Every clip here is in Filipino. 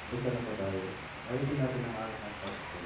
Isa na po tayo. Ayutin natin ang ating pastor.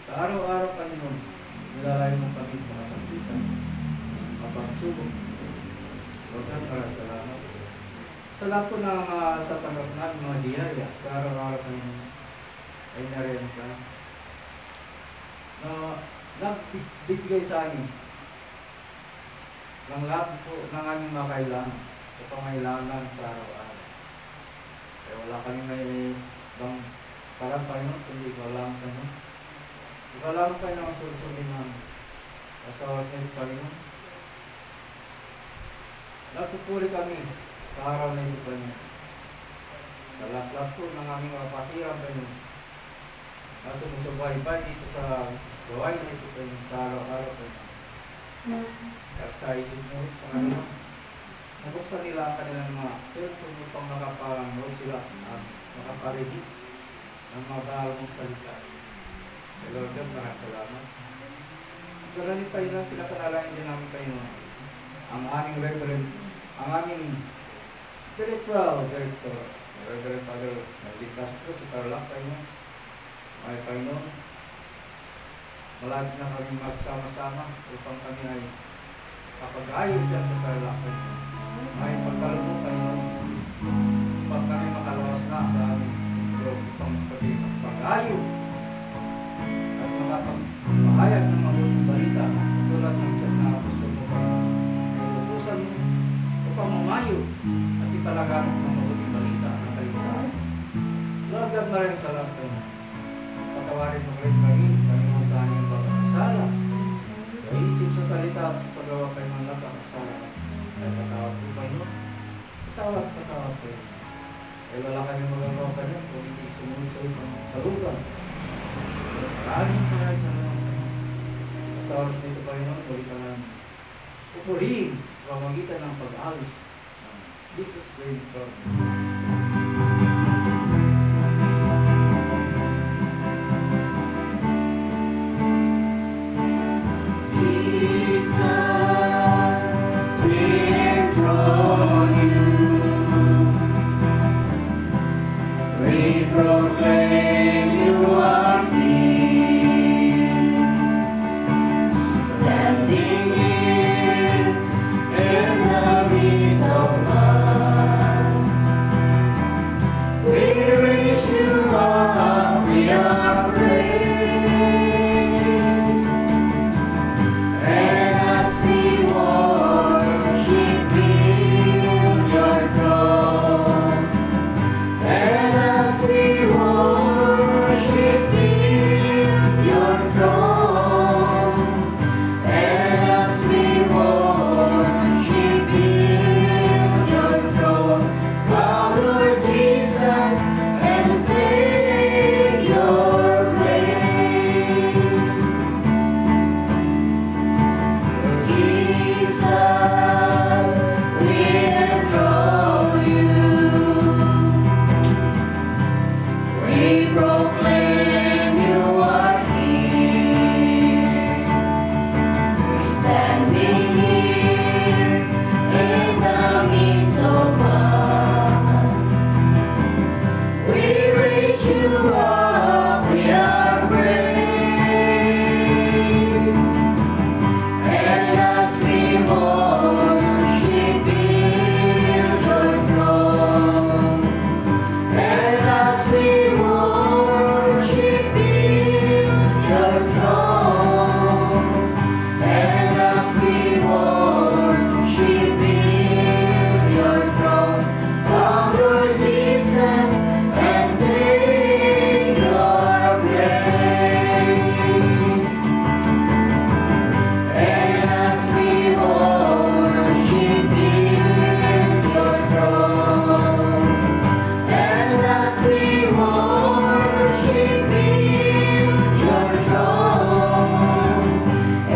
Sa araw-araw, Panginoon, nilalayo mo kami sa kasakitan, mapagsubok. Lord, maraming salamat. Sa lahat po ng tatanggap natin mga diyaya, sa araw-araw ay nariyan ka na nagbibigay sa amin ng lahat po ng aming mga kailangan o pangailangan sa araw-araw. Kaya wala kami may bang parang Panginoon, kundi ikaw lang Panginoon. Ikaw lang Panginoon ang susunod namin. Kasawat niyo Panginoon. Napupuri kami sa araw na ito Panginoon. Sa lahat po ng aming mga pakiram Panginoon. Na sumusubaybay dito sa gawain na ito Panginoon sa araw-araw Panginoon. At sa isip mo sa kanila, nabuksan nila ang kanilang mga cellphone upang makapanood sila at makaparinig ng mga bahal mong salita. Kaya Lord God, maraming salamat. Maraming pa yun ang pinapanalangin din namin kayo. Ang aming reverend, ang aming spiritual director, Reverend Father Melvin Castro, si Tarlac kayo. Ay Panginoon, malapit na kami magsama-sama upang kami ay kapag-ayod dyan sa Tarlac. Ay pagkalubog kayo, pag kami makalawas na sa aming upang pag-ayod at makapag-mahayag ng mabuting balita tulad ng isang na gusto mo kayo ay lubusan mo upang mamayo at ipalaganap ng mabuting balita ng kaligtasan. Lord God, maraming salamat kayo. Patawarin mo rin kami sa aming pagkakasala. Sa isip, sa salita at sa gawa kayo ng napakasala. Ay patawad po kayo. Patawad kayo. Ay wala kami magagawa pa niya kung hindi sumunod sa ibang kalugan. Maraming salamat kayo. Sa oras nito Panginoon, muli ka lang pupurihin sa pamagitan ng pag-alis. Jesus reign from proclaim you are King, standing here in the midst of us. We raise you up, we are praised, and as we worship, build your throne, and as we worship in your throne, and as we worship in your throne, come Lord Jesus and take your place. Lord Jesus, we enthrone you. We proclaim you are King, standing here in the midst of us. We raise you up, we are praised, and as we worship build your throne, and as we worship in your throne, and as we worship in your throne, come Lord Jesus and take your place. And as we worship in your throne, and as we worship in your throne,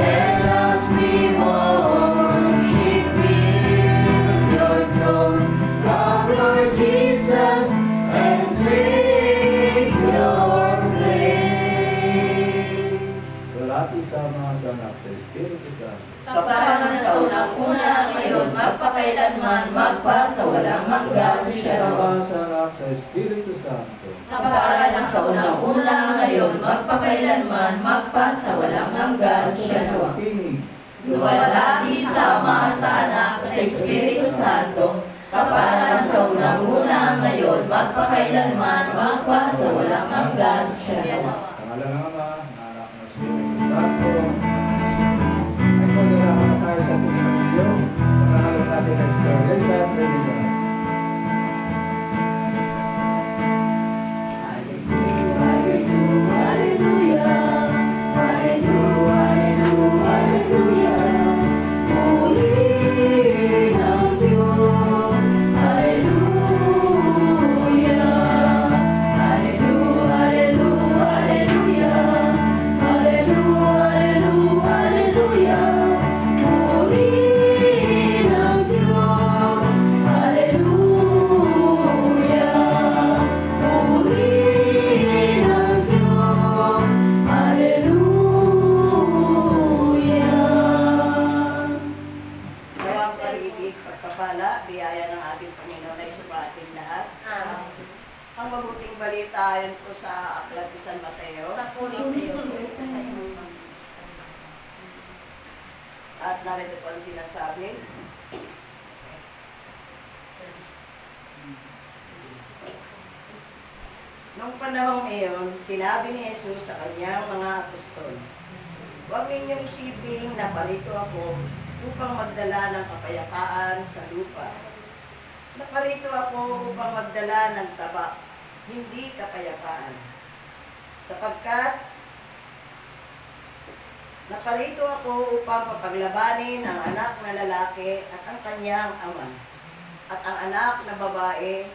and as we worship in your throne, come Lord Jesus and take your place. Salati sa mga sanak sa Espiritu Santo. Kaparan sa unang-una ngayon, magpakailanman, magpasawalang hanggan, Shalom. Sanak sa Espiritu Santo. Kaparan sa unang-una ngayon, magpakailanman, magpasawalang hanggan, Shalom. Pinig. Luwalhati sa Ama, sa Anak, sa Espiritu Santo, kaparan sa unang-una, ngayon, magpakailanman, magpa sa walang hanggan. Siya nawa. Sa ngalan ng Ama, ng Anak, ng Espiritu Santo. Ay pagdalaman tayo sa tunay ng Diyos. Pangalan natin ay Sir Elda Trinidad. Biyaya ng ating Panginoon ay sumating lahat. Ang mabuting balita ayon po sa Aklat ni San Mateo. Papuri sa iyo. At narito po ang sinasabi. Noong panahong iyon, sinabi ni Jesus sa kanyang mga apostol, "Huwag ninyong isiping na parito ako upang magdala ng kapayapaan sa lupa. Naparito ako upang magdala ng taba, hindi kapayapaan. Sapagkat naparito ako upang mapaglabanin ang anak na lalaki at ang kanyang ama, at ang anak na babae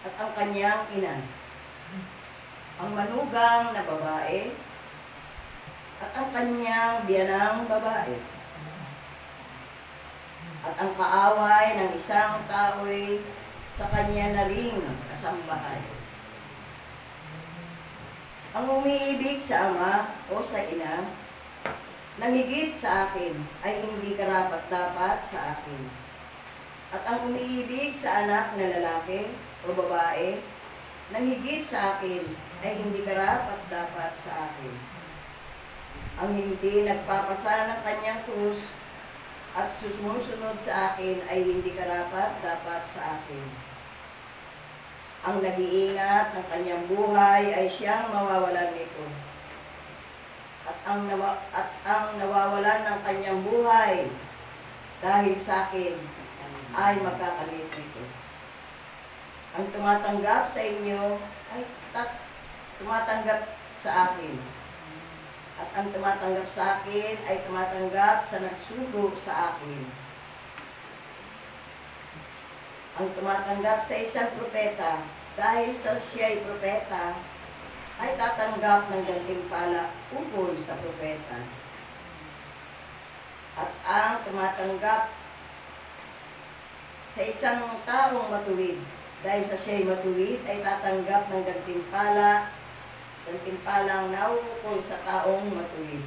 at ang kanyang ina, ang manugang na babae at ang kanyang biyanang babae, at ang kaaway ng isang tao'y sa kanya na ring kasambahay. Ang umiibig sa ama o sa ina, namigit sa akin, ay hindi karapat-dapat sa akin. At ang umiibig sa anak na lalaki o babae, namigit sa akin, ay hindi karapat-dapat sa akin. Ang hindi nagpapasa ng kanyang krus at sumusunod sa akin ay hindi karapat-dapat sa akin. Ang nag-iingat ng kanyang buhay ay siyang mawawalan nito. At ang nawawalan ng kanyang buhay dahil sa akin ay magkakamit nito. Ang tumatanggap sa inyo ay tumatanggap sa akin. At ang tumatanggap sa akin ay tumatanggap sa nagsugo sa akin. Ang tumatanggap sa isang propeta, dahil sa siya'y propeta, ay tatanggap ng gantimpala ukol sa propeta. At ang tumatanggap sa isang taong matuwid, dahil sa siya'y matuwid, ay tatanggap ng gantimpalang nauukol sa taong matuwid.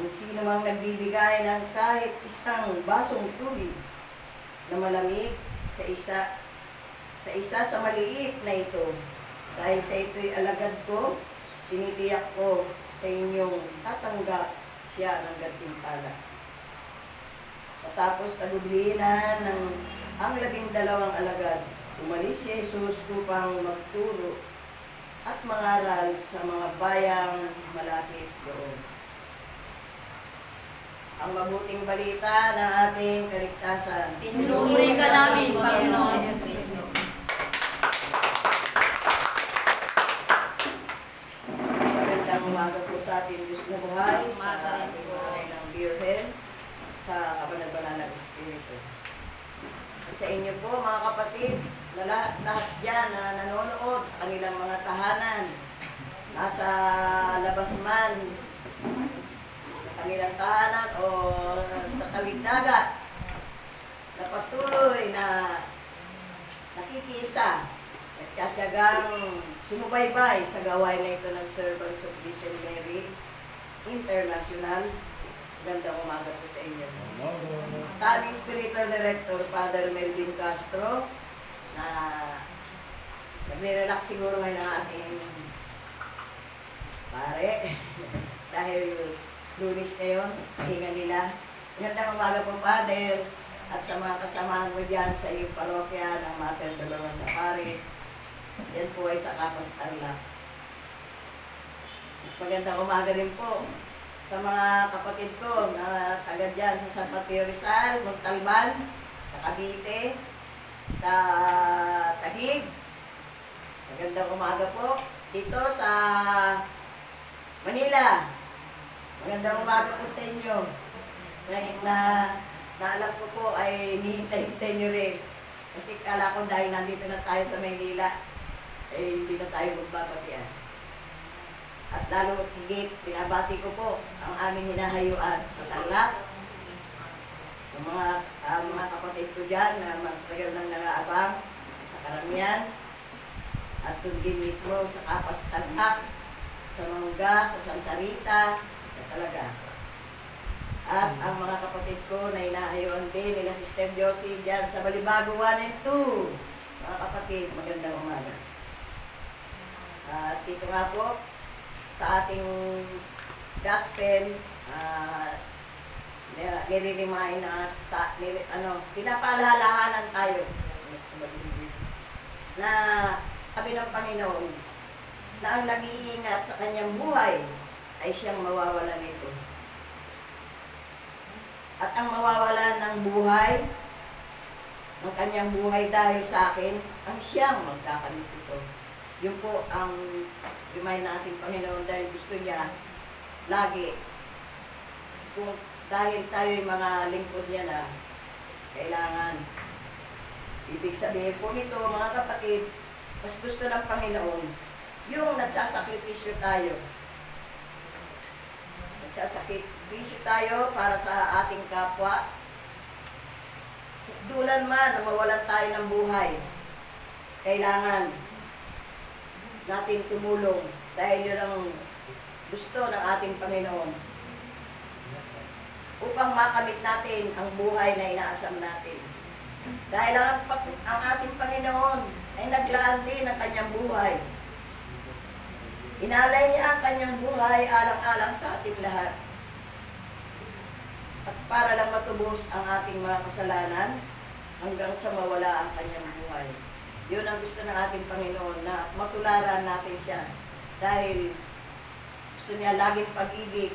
Ang sino mang nagbibigay ng kahit isang basong tubig na malamig sa isa sa maliit na ito, dahil sa ito'y alagad ko, tinitiyak ko sa inyong tatanggap siya ng gantimpala. Matapos tagublinan ng ang 12 alagad, umalis si Jesus upang magturo at mangaral sa mga bayang malapit doon. Ang mabuting balita ng ating kaligtasan. Pinupuri ka namin, Panginoon Kristo. Magandang umaga po sa ating Diyos na buhay, sa ating buhay ng Birhen, sa kabanal-banal ng Espiritu. At sa inyo po, mga kapatid, na lahat dyan na nanonood sa kanilang mga tahanan, nasa labas man, sa kanilang tahanan o sa tawid dagat, na patuloy na nakikiisa at katyagang sumubaybay sa gawain na ito ng Servants of Virgin Mary International. Gandang umaga po sa inyo. Sa aming Spiritual Director, Father Melvin Castro, na nagre-relax siguro ngayon ang ating pare dahil Lunis ngayon, hinga nila. Gandang umaga po, Father. at sa mga kasamahan mo dyan sa iyong parokya ng Mater Dolorosa Paris. Yan po ay sa Kapas Tarlac. Magandang umaga rin po sa mga kapatid ko na taga dyan sa San Mateo Rizal, Montalban, sa Cavite, sa Taguig. Magandang umaga po dito sa Manila. Magandang umaga po sa inyo. Na alam ko po ay nihintay-hintay nyo rin. Kasi kala ko dahil nandito na tayo sa Maynila, eh hindi na tayo magbabatian. At lalo higit, pinabati ko po ang aming hinahayuan sa Tarlac. Ang mga kapatid ko dyan na matagal nang nag-aabang sa karamihan. At doon din mismo sa Kapas Tarlac, sa Mangga, sa Santa Rita, sa Talaga. At ang mga kapatid ko na hinahayuan din nila Sister Josie dyan sa Balibago 1 and 2. Mga kapatid, magandang umaga. At dito nga po, sa ating gospel, nire-remind na pinapaalalahanan tayo na sabi ng Panginoon na ang nag-iingat sa kanyang buhay ay siyang mawawalan nito. At ang mawawalan ng buhay, ng kanyang buhay dahil sa akin, ang siyang magkakamit ito. Yun po ang remind natin Panginoon dahil gusto niya lagi. Kung dahil tayo yung mga lingkod niya na kailangan. Ibig sabihin po nito mga kapatid, mas gusto ng Panginoon yung nagsasakripisyo tayo. Nagsasakripisyo tayo para sa ating kapwa. Dulan man na mawalan tayo ng buhay, kailangan natin tumulong dahil yun ang gusto ng ating Panginoon upang makamit natin ang buhay na inaasam natin. Dahil ang ating Panginoon ay naglaan din ng kanyang buhay. Inalay niya ang kanyang buhay alang-alang sa ating lahat. At para lang matubos ang ating mga kasalanan hanggang sa mawala ang kanyang buhay. Yun ang gusto ng ating Panginoon, na matularan natin siya. Dahil gusto niya laging pag-ibig.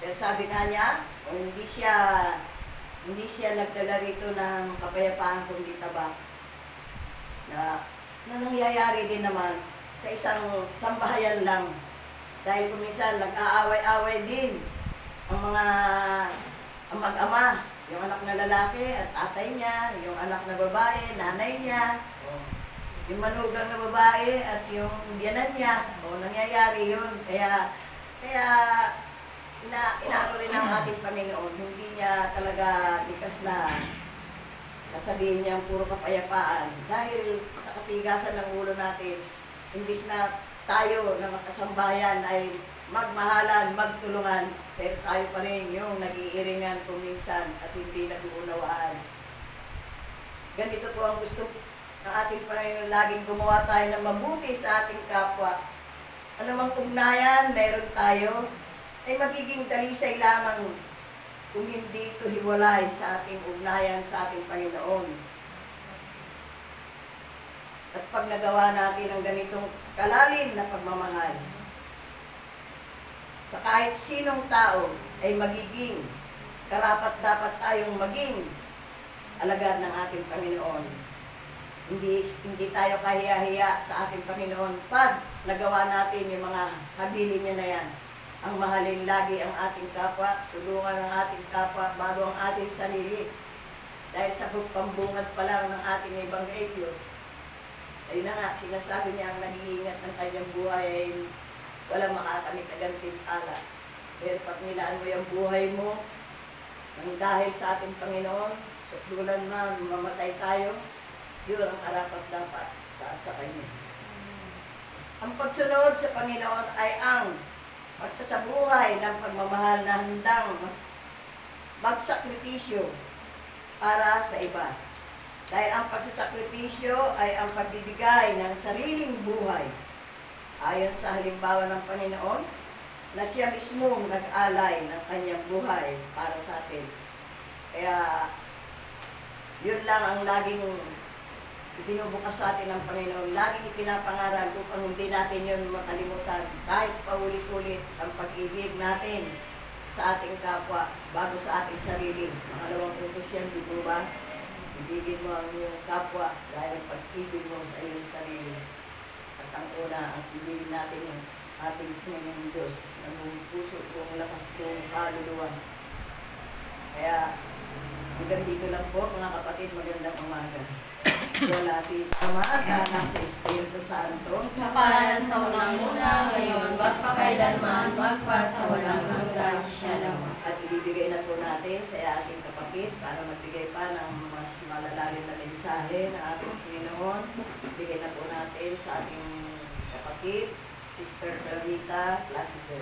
Kaya sabi nga niya, kung hindi siya nagdala rito ng kapayapaan kundi tabak. Na nangyayari din naman sa isang sambahayan lang. Dahil kung minsan nag-aaway-away din ang mag-ama, yung anak na lalaki at tatay niya, yung anak na babae, nanay niya, yung manugang na babae as yung biyanan niya, o nangyayari yun. Kaya inaano rin ang ating Panginoon, hindi niya talaga likas na sasabihin niya ang puro kapayapaan. Dahil sa katigasan ng ulo natin, imbis na tayo ng kasambayan ay magmahalan, magtulungan, pero tayo pa rin yung nag-iiringan kung minsan at hindi nag-uunawaan. Ganito po ang gusto ng ating Panginoon, laging gumawa tayo ng mabuti sa ating kapwa. Anumang ugnayan meron tayo, ay magiging dalisay lamang kung hindi ito hiwalay sa ating ugnayan sa ating Panginoon. At pag nagawa natin ang ganitong kalalim na pagmamahal, sa kahit sinong tao ay magiging karapat-dapat tayong maging alagad ng ating Panginoon. Hindi tayo kahiya-hiya sa ating Panginoon pag nagawa natin yung mga habilin niya na yan. Ang mahalin lagi ang ating kapwa, tulungan ang ating kapwa bago ang ating sarili. Dahil sa pambungad pa lang ng ating ebanghelyo, ayun na nga, sinasabi niya ang nag-iingat ng kanyang buhay ay walang makakamit na gantimpala. Pero pag nilaan mo yung buhay mo, nang dahil sa ating Panginoon, sukdulan na, mamatay tayo, yun ang karapat-dapat para sa Kanya. Ang pagsunod sa Panginoon ay ang pagsasabuhay ng pagmamahal na handang magsakripisyo para sa iba. Dahil ang pagsasakripisyo ay ang pagbibigay ng sariling buhay. Ayon sa halimbawa ng Panginoon, na siya mismo nag-alay ng kanyang buhay para sa atin. Kaya Yun lang ang laging binubukas sa atin ng Panginoon. Laging ipinapangaral upang hindi natin yun makalimutan. Kahit paulit-ulit ang pag-ibig natin sa ating kapwa bago sa ating sarili. Pangalawang utos yan, di po ba? Ibigin mo ang iyong kapwa dahil ang pag-ibig mo sa iyong sarili. At ang una, ang ibigin natin yung ating Panginoon Diyos na buong puso, buong lakas, buong kaluluwa. Kaya, hanggang dito lang po, mga kapatid, magandang umaga. Walati sa Ama, sa Anak, sa Espiritu Santo. Kaparan sa unang-una, ngayon, magpakailanman, magpasawalang hanggan. Shalom. At ibibigay na po natin sa ating kapatid para magbigay pa ng mas malalalim na mensahe na ating Panginoon. Bigay na po natin sa ating kapatid, Sister Clarita Placido.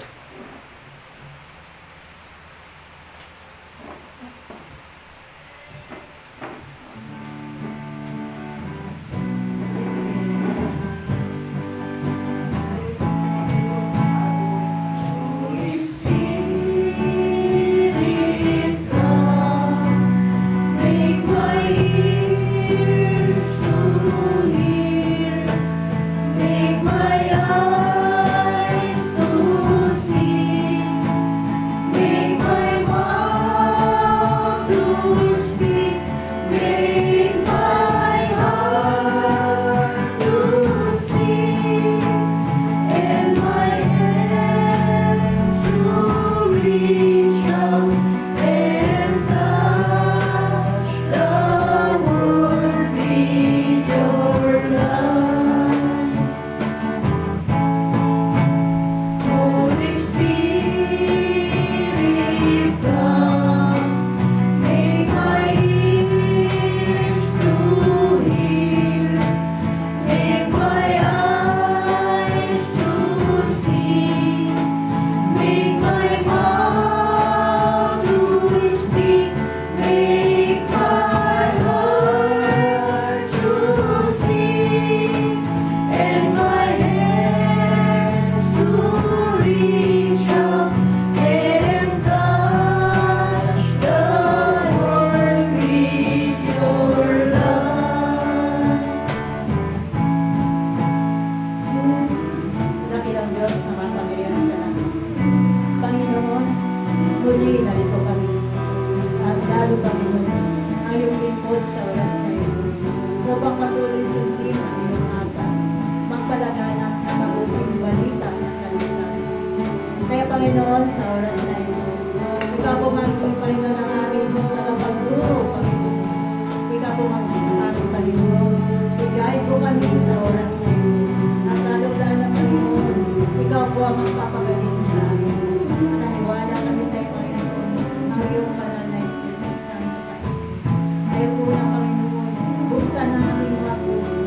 Panginoon, sa oras na ito. Ikaw po maging Panginoon ang aming nakapagturo, Panginoon. Ikaw po maging sa aming Panginoon. Bigay po kami sa oras na ito. At lalo-lalo na Panginoon, ikaw po ang magpapagaling sa amin. Naniwala kami sa iyo, Panginoon, ang iyong banal na Espiritu Santo. Ayaw po na, Panginoon, buksan ang aming mga puso,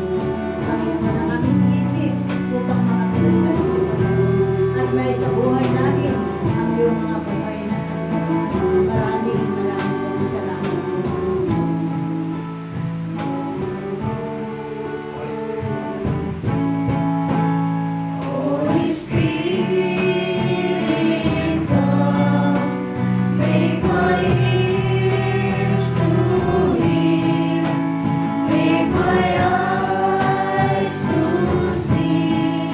Panginoon, ang aming isip upang mga pinagay ko, Panginoon. At may sa buhay namin ang iyong mga buhay na sa Panginoon. Maraming pong salamat. Holy Spirit, come, make my ears to hear, make my eyes to see,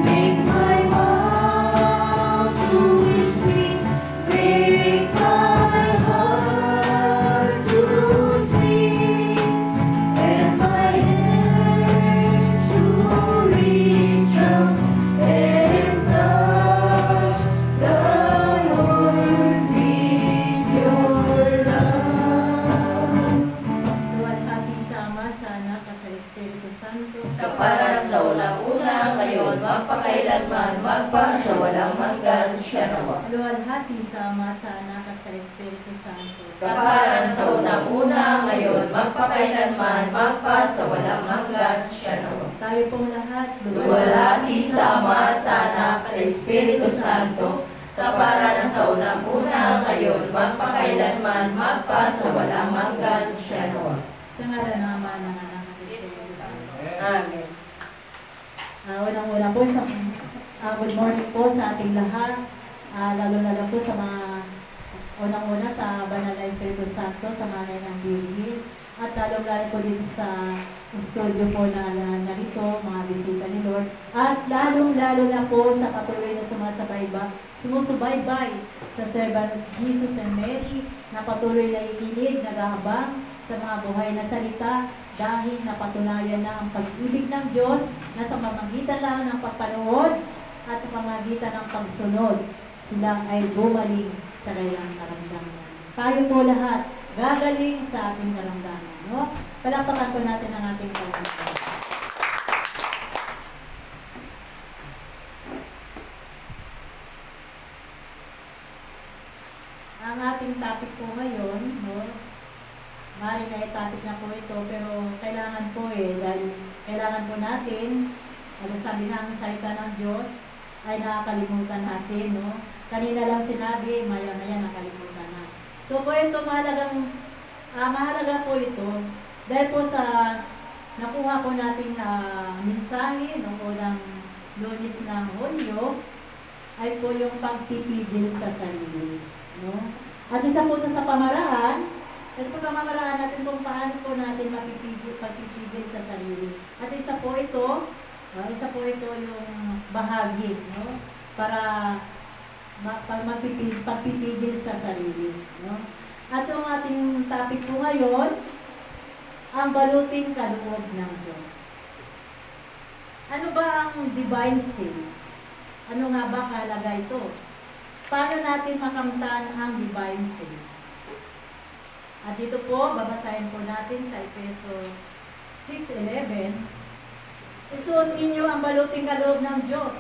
make my mouth to speak, make my heart to sing, and my hands to reach out and touch the Lord with your love. Luwalhati sa Ama, sa Anak, at sa Espiritu Santo. Kapara sa unang-una, ngayon, magpakailanman, magpasawalang hanggan. Siya nawa. Luwalhati sa Ama, sa Anak, at sa Espiritu Santo. Kapara sa unang-una, ngayon, magpakailanman, magpasawalang hanggan. Siya nawa. Tayo pong lahat, Luwalhati sa Ama, sa Anak, sa Espiritu Santo, kapara sa unang-una, ngayon, magpakailanman, magpasawalang hanggan. Siya nawa. Sa ngalan ng Ama, ng Anak, at ng Espiritu Santo. Amen. Unang-una po, good morning po sa ating lahat. Lalo-lalo po sa mga unang-una sa Banal na Espiritu Santo, sa manay ng Birhen. At lalong-lalo po dito sa studio po na narito, mga bisita ni Lord. At lalong-lalo na po sa patuloy na sumusubaybay sa servant of Jesus and Mary na patuloy na ikinig, nag-aabang sa mga buhay na salita dahil napatunayan na ang pag-ibig ng Diyos na sa pamamagitan lang ng pagpanood at sa pamamagitan ng pagsunod, sila ay gumaling sa kanilang karamdaman. Tayo po lahat gagaling sa ating karamdaman. No? Palakpakan po natin ang ating karamdaman. Ang ating topic po ngayon, no? Maaaring na topic na po ito, pero kailangan po dahil kailangan po natin, ano sabi nga ang salita ng Diyos, ay nakakalimutan natin, no? Kanina lang sinabi, maya-maya nakalimutan na. So po ito, mahalaga po ito, dahil po sa nakuha po natin mensahe noong unang Lunes ng Hulyo, ay po yung pagpipigil sa sarili, no? At isa po ito sa pamaraan, ito po pamamaraan natin kung paano po natin pagpipigil sa sarili. At isa po ito yung bahagi, no? Para pagpipigil sa sarili, no? At yung ating topic po ngayon, ang baluting kaloob ng Diyos. Ano ba ang divine sin? Ano nga ba kahalaga ito? Paano natin makamtan ang divine sin? At dito po, babasahin po natin sa Efeso 6:11. Isuot ninyo ang baluting kaloob ng Diyos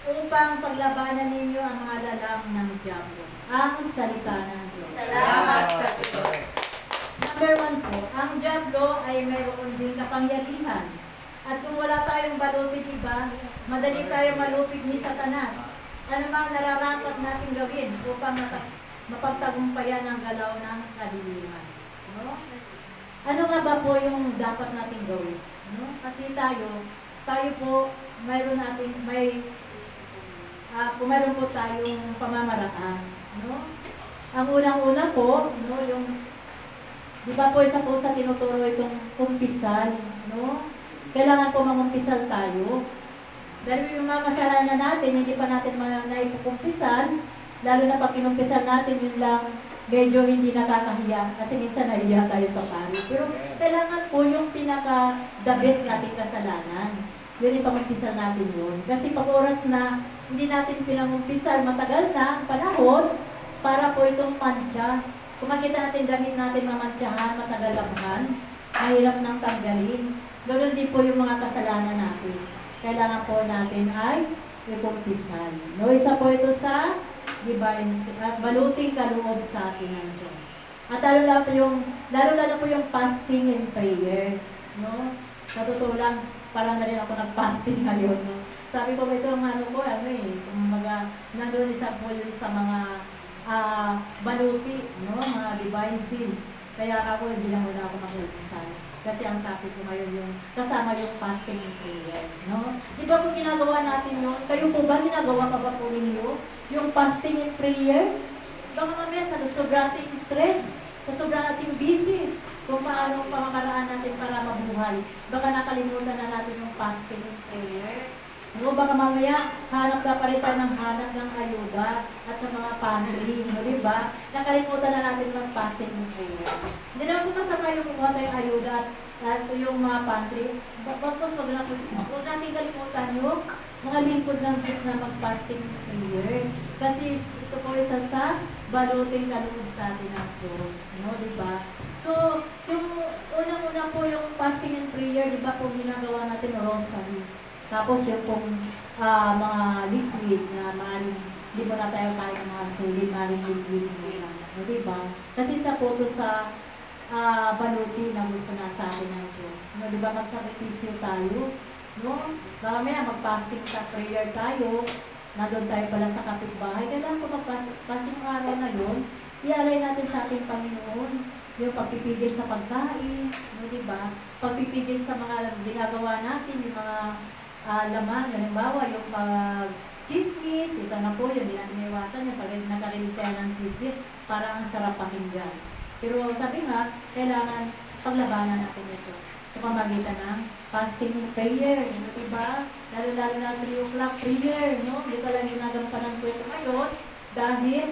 upang paglabanan ninyo ang mga lalang ng diablo. Ang salita ng Diyos. Salamat sa Diyos. Number 1 po, ang diablo ay mayroon din kapangyarihan. At kung wala tayong balupit iba, madali tayong malupit ni Satanas. Ano mang nararapat natin gawin upang mapagtagumpayan ang galaw ng kadiliman. No? Ano nga ba po yung dapat natin gawin? No? Kasi tayo po, mayroon po tayong pamamaraan. No? Ang unang-una po, no, yung, di ba po isa po sa tinuturo itong umpisal, no? Kailangan po mangumpisal tayo. Dahil yung mga kasalanan natin, hindi pa natin naipukumpisal, lalo na pag kinumpisal natin, yun lang, medyo hindi nakakahiya. Kasi minsan nahiya tayo sa pari. Pero kailangan po yung pinaka-the best nating kasalanan. Yun yung pangumpisal natin yun. Kasi pag oras na hindi natin pinangumpisal, matagal na ang panahon, para po itong mantsa. Kung makita natin damit natin mamantsahan, matagal labhan, mahirap nang tanggalin. Ganoon din po yung mga kasalanan natin. Kailangan po natin ay ikumpisal. No, isa po ito sa divine, baluting kaloob sa atin ng Diyos. At lalo po yung fasting and prayer. No? Sa totoo lang, parang na rin ako nag-fasting ngayon. No? Sabi ko, ito ang kumaga, nandun isa po yun sa mga baluti, no? Mga divine sin. Kaya ako, hindi lang muna ako mag-umpisa. Kasi ang topic ko ngayon yung kasama yung fasting and prayer, no? Di ba po ginagawa natin yun? Kayo po ba ginagawa pa ba po ninyo? Yung fasting and prayer? Baka mamaya sa sobrang ating stress, sa sobrang ating busy, kung paano pamamaraan natin para mabuhay. Baka nakalimutan na natin yung fasting and prayer. No, baka mamaya, hanap na pa rin tayo ng hanap ng ayuda at sa mga pantry, no, di ba? Nakalimutan na natin ng fasting and prayer. Hindi naman po kasama yung kumuha tayong ayuda at yung mga pantry. Bakos, huwag natin kalimutan yung mga lingkod ng Diyos na mag-fasting and prayer. Kasi ito po isa sa baluting kaloob sa atin ng Diyos, no, di ba? So, yung unang-una po yung fasting and prayer, di ba po ginagawa natin rosary. Tapos yung pong mga liquid na maaaring hindi mo na tayo kaya ng mga sulit, maaaring liquid mo lang. Diba? Kasi isa po ito sa baluti na gusto na sa atin ng Diyos. No, diba magsakripisyo tayo? No? Mamaya mag-fasting sa prayer tayo, nandun tayo pala sa kapitbahay. Kailangan ko mag-fasting araw na yun, ialay natin sa ating Panginoon. Yung pagpipigil sa pagkain, no, diba? Pagpipigil sa mga ginagawa natin, yung mga laman, halimbawa yung pag-chismis, isa na po yun, hindi natin iwasan yung pag nakarinig tayo ng chismis, parang ang sarap pakinggan. Pero sabi nga, kailangan paglabanan natin ito sa pamagitan ng fasting prayer, diba? Lalo-lalo na 3 o'clock prayer, no? Hindi ka lang ginagampanan ko ito ngayon dahil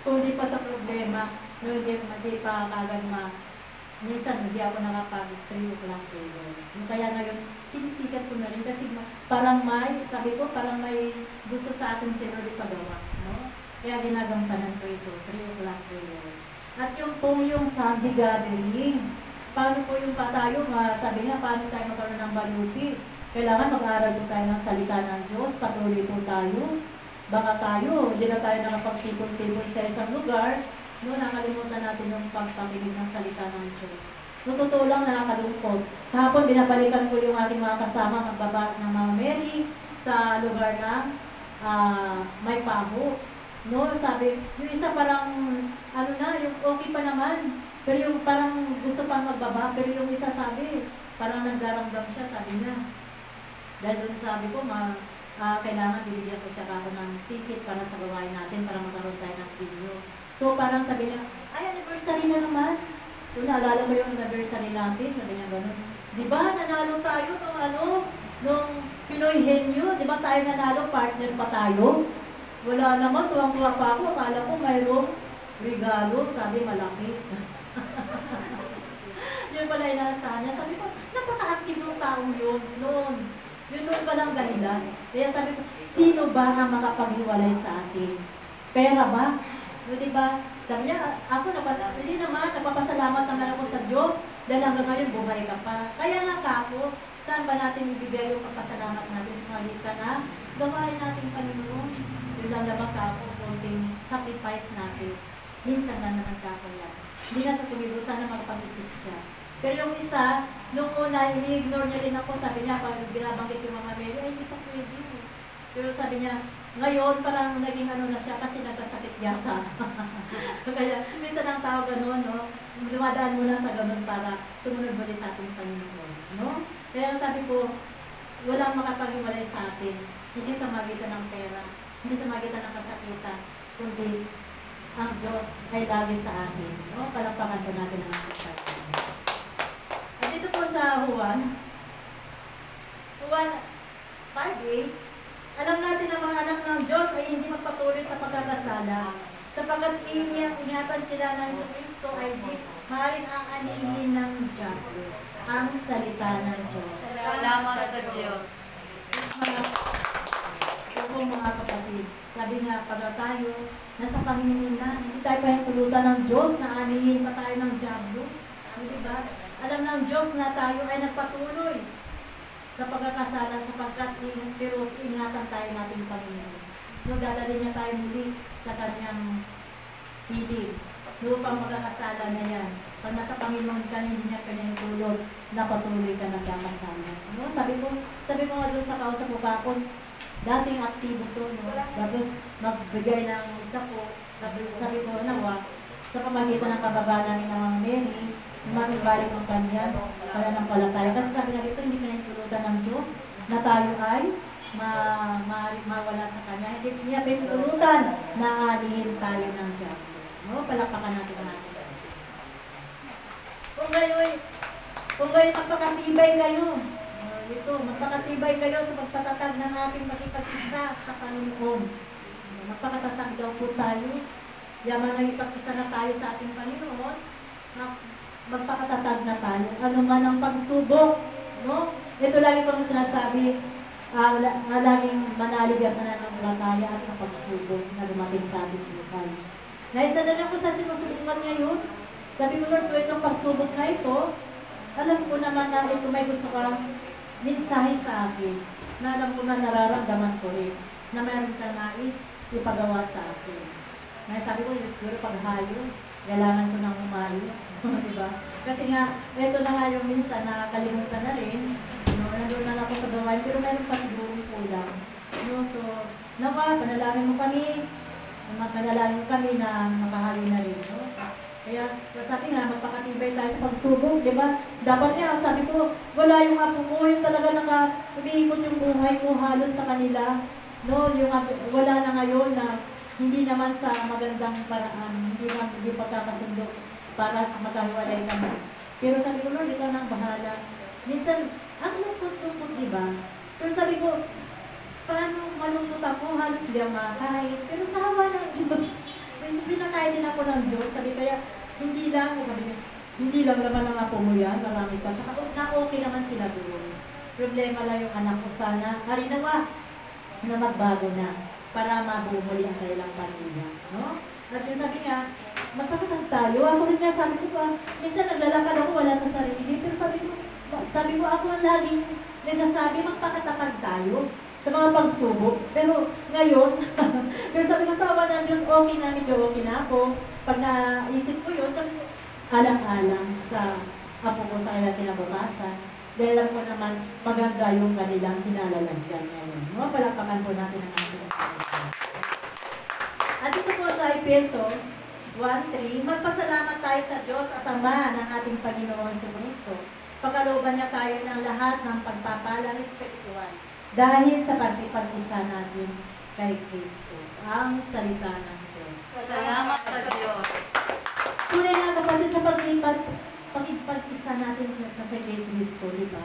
kung di pa sa problema, no, hindi pa kagad minsan hindi ako nakapag 3 o'clock prayer. Kaya ngayon, sinisikat ko na rin kasi parang sabi ko, parang may gusto sa akin si Lord ipagawa, no? Kaya ginagampanan ko ito, 3 o'clock prayer. At yung Sunday gathering, paano po yung tayo, sabi nga, paano tayo magkaroon ng baluti? Kailangan mag-aaral po tayo ng salita ng Diyos, patuloy po tayo. Baka tayo, hindi na tayo nakapagtipon-tipon sa isang lugar, no, nakalimutan natin yung pagpakinig ng salita ng Diyos. So, totoo lang, nakakalungkot. Kahapon, binabalikan ko yung ating mga kasama, magbaba ng Mama Mary, sa lugar na may paho. No, sabi, yung isa parang, yung okay pa naman, pero yung parang gusto pang magbaba, pero yung isa sabi, parang nagdaramdam siya, sabi niya. Dahil doon sabi ko, kailangan bibigyan ko siya ako ng ticket para sa gawain natin, para magkaroon tayo ng video. So parang sabi niya, ay, anniversary na naman. Doon, naalala mo yung anniversary natin, sabi niya gano'n. Diba, nanalo tayo nung Pinoy Henyo, diba tayo nanalo, partner pa tayo? Wala naman, tuwang-tuwa pa ako, akala ko mayroong regalo, sabi malaki. Yun pala inaasahan niya. Sabi ko, napaka-active yung taong yun noon. Yun palang dahilan. Kaya sabi ko, sino ba ang makapaghiwalay sa atin? Pera ba? No, diba? Sabi niya, hindi naman, napapasalamat naman ako sa Diyos dahil hanggang ngayon buhay ka pa. Kaya nga kako, saan ba natin ibibigay yung papasalamat natin sa mga lita na gawain natin Panginoon? Yung lalabang kako, konting sacrifice natin. Minsan na naman kako yan. Hindi na ito tumilo, sana makapag-isip siya. Pero yung isa, nung una, ini-ignore niya rin ako, sabi niya, pag binabanggit yung mga Mary, ay, hindi pa pwede. Pero sabi niya, ngayon, parang naging na siya kasi nagkasakit yata. Kaya, minsan ang tao gano'n, no? Lumadaan muna sa gano'n para sumunod mo rin sa ating Panginoon, no? Kaya sabi ko, walang makapaghiwalay sa atin, hindi sa magitan ng pera, hindi sa magitan ng kasakitan, kundi ang Diyos ay lagi sa atin. No? Palampakan po natin ang ating Panginoon. At dito po sa Juan 5:8, alam natin ang mga anak ng Diyos ay hindi magpatuloy sa pagkakasala, sapagkat ingatan sila ng Kristo ay di maaaring aanihin ng diablo ang salita ng Diyos. Salamat sa Diyos. Opo mga kapatid, sabi nga, pag tayo nasa Panginoon na, hindi tayo pahintulutan ng Diyos na anihin pa tayo ng diablo. Diba? Alam ng Diyos na tayo ay nagpatuloy sa pagkakasala sapagkat pero ingatan tayo natin Panginoon. No, dadalhin niya tayo muli sa kanyang piling. Upang magkakasala na yan. Pag nasa Panginoon ka, hindi niya kanyang tulog, napatuloy ka nagkakasala. No? Sabi ko nga doon sa kausap ko kapon, dating aktibo to, no? Tapos magbigay ng sapo, sabi ko, nawa, sa pamagitan ng kababanan ni Mama Mary, makibalik ang kanya, para ng palataya. Kasi sabi na dito, hindi pinahintulutan ng Diyos na tayo ay mawala sa kanya. Hindi niya pinahintulutan na alihin tayo ng diablo. No? Palakpakan natin ang natin. Kung ngayon magpakatibay kayo, magpakatibay kayo sa pagpatatag ng ating makipag-isa sa Panginoon. Magpakatatag daw po tayo. Yaman na ipag-isa na tayo sa ating Panginoon, magpakatatag na tayo. Ano man ang pagsubok, no? Ito lagi pang sinasabi, laging manaligyan na ng lataya at sa pagsubok na dumating sa ating buhay. Naisa na lang ko sa sinusubukan ngayon. Sabi ko, Lord, itong pagsubok na ito, alam ko naman na ito may gusto kang mensahe sa akin, na alam ko na nararamdaman ko rin, na mayroon kang nais ipagawa sa akin. Kaya sabi ko, siguro paghayo, kailangan ko nang humayo. Diba? Kasi nga, ito na nga yung minsan na kalimutan na rin. No, nandun na ako sa gawain, pero meron pa siguro kulang. No, so, nawa, panalangin mo kami na makahayo na rin. No? Kaya, sabi nga, magpakatibay tayo sa pagsubok, di ba? Dapat niya, sabi ko, wala yung apo ko, yung talaga umiikot yung buhay ko halos sa kanila. No, yung wala na ngayon na hindi naman sa magandang paraan, hindi pagkakasundo. para sa magkahiwalay kami. Pero sabi ko, Lord, ikaw nang bahala. Minsan, ang lungkot-lungkot, di ba? Pero sabi ko, paano malungkot ako, halos hindi ako makakain. Pero sa hawa ng Diyos, pinakain din ako ng Diyos. Sabi kaya, hindi lang naman ang apo mo yan, marami pa. Tsaka na-okay naman sila doon. Problema lang yung anak ko sana. Harinawa na magbago na para mabumuli ang kailang pamilya. No? At yung sabi nga, magpakatag tayo. Ako rin nga sabi ko ba, minsan naglalakad ako wala sa sarili. Pero sabi ko ako ang laging nagsasabi, magpakatatag tayo sa mga pagsubok. Pero ngayon, pero sabi ko sa awa ng Diyos, okay na, medyo okay na ako. Pag naisip ko yun, sabi ko, alang-alang sa apo ko sa kanilang kinabukasan. Dahil alam ko naman, maganda yung kanilang kinalalagyan ngayon. Mga palapakan po natin ang ating salita. At ito po sa Efeso 1:3, magpasalamat tayo sa Diyos at Ama ng ating Panginoon si Kristo. Pagkalooban niya tayo ng lahat ng pagpapalang espiritual dahil sa pagkipag-isa natin kay Kristo. Ang salita ng Diyos. Salamat sa Diyos. Tunay nga kapatid sa pagkipag-isa natin kasi kay Kristo, di ba?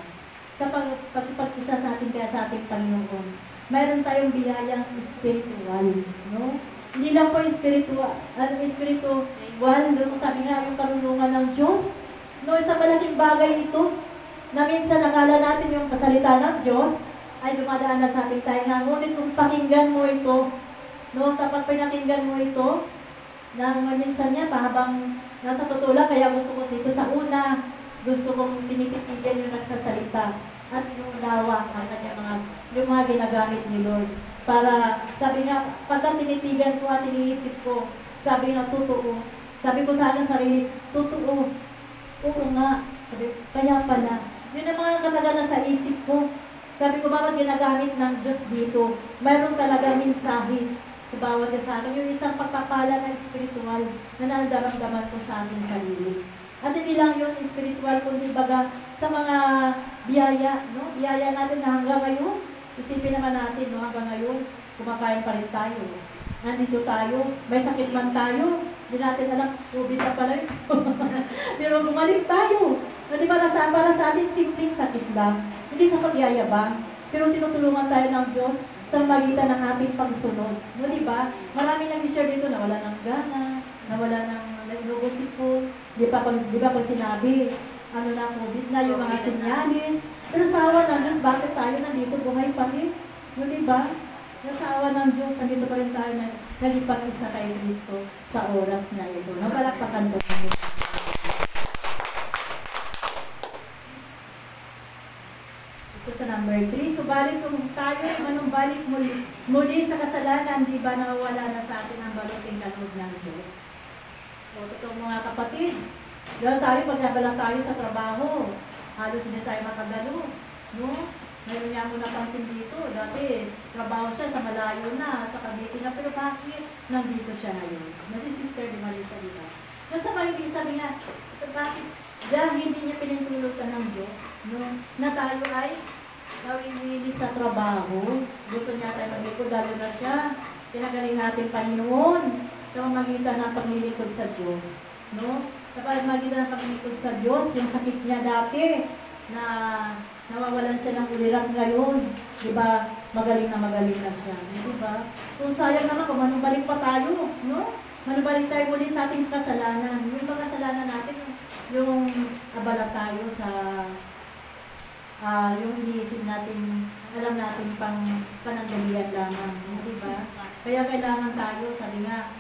Sa pagkipag-isa sa atin kaya sa ating Panginoon, mayroon tayong biyayang espiritual, no? Hindi lang po espiritual, doon sabi nga yung karunungan ng Diyos, no? Isang malaking bagay ito, na minsan nakala natin yung pasalita ng Diyos, ay dumadaan na sa ating tainga. Ngunit kung pakinggan mo ito, no? Kapag pinakinggan mo ito, na minsan niya, habang nasa totoo lang, kaya gusto ko dito sa una, gusto kong tinititigan yung nagsasalita at inuunawa ang kanya yung mga ginagamit ni Lord. Para, sabi nga, pagka tinitigan ko at iniisip ko, sabi nga, totoo. Sabi ko sa aking sarili, totoo. Oo nga. Sabi, kaya pala. Yun ang mga katagal na sa isip ko. Sabi ko, bakit ginagamit ng Diyos dito? Mayroon talaga mensahe sa bawat isa sa akin. Yung isang pagpapala na espiritual na nandaramdaman ko sa aking sarili. At hindi lang yun espiritual, kundi baga sa mga biyaya, no? Biyaya natin na hanggang ngayon. Isipin naman natin, no? Hanggang ngayon, kumakain pa rin tayo. Nandito tayo, may sakit man tayo, hindi natin alam, COVID na pala yun. Pero bumalik tayo. Di ba, para sa atin, simpleng sakit lang. Hindi sa pagyayabang. Pero tinutulungan tayo ng Diyos sa magitan ng ating pagsunod. No, di ba? Marami nag-share dito na wala ng gana, na wala ng lugosipon. Di ba pag sinabi, ano na, COVID na, yung mga sinyalis. Pero sa awa ng Diyos, bakit tayo nandito buhay pa rin? No, di ba? Pero sa awa ng Diyos, nandito pa rin tayo na nagipag-isa kay Kristo sa oras na ito. Napalakpakan po namin. Ito sa number 3. Subalit kung tayo manumbalik muli sa kasalanan, di ba nawawala na sa atin ang baluting kaloob ng Diyos? O, totoo mga kapatid, dahil tayo, pag nabala tayo sa trabaho, halos hindi tayo makagalo. No? Meron niya mo napansin dito, dati trabaho siya sa malayo na, sa Cavite na, pero bakit nandito siya ngayon? Na si Sister Di Marisa, di ba? Nasa Cavite, sabi nga, bakit? Dahil hindi niya pinintulutan ng Diyos, no? Na tayo ay nawinili sa trabaho. Gusto niya tayo maglingkod, lalo na siya. Pinagaling natin Panginoon sa mamagitan ng paglilingkod sa Diyos. No? Sa pamagitan ng paglilingkod sa Diyos, yung sakit niya dati, na nawawalan siya ng ulirat ngayon. Diba? Magaling na siya. Diba? Kung sayang naman, kung manubalik pa tayo, no? Manubalik tayo muli sa ating kasalanan. Yung kasalanan natin, yung abala tayo sa yung iniisip natin, alam natin pang panandalian lamang. Diba? Kaya kailangan tayo, sabi nga,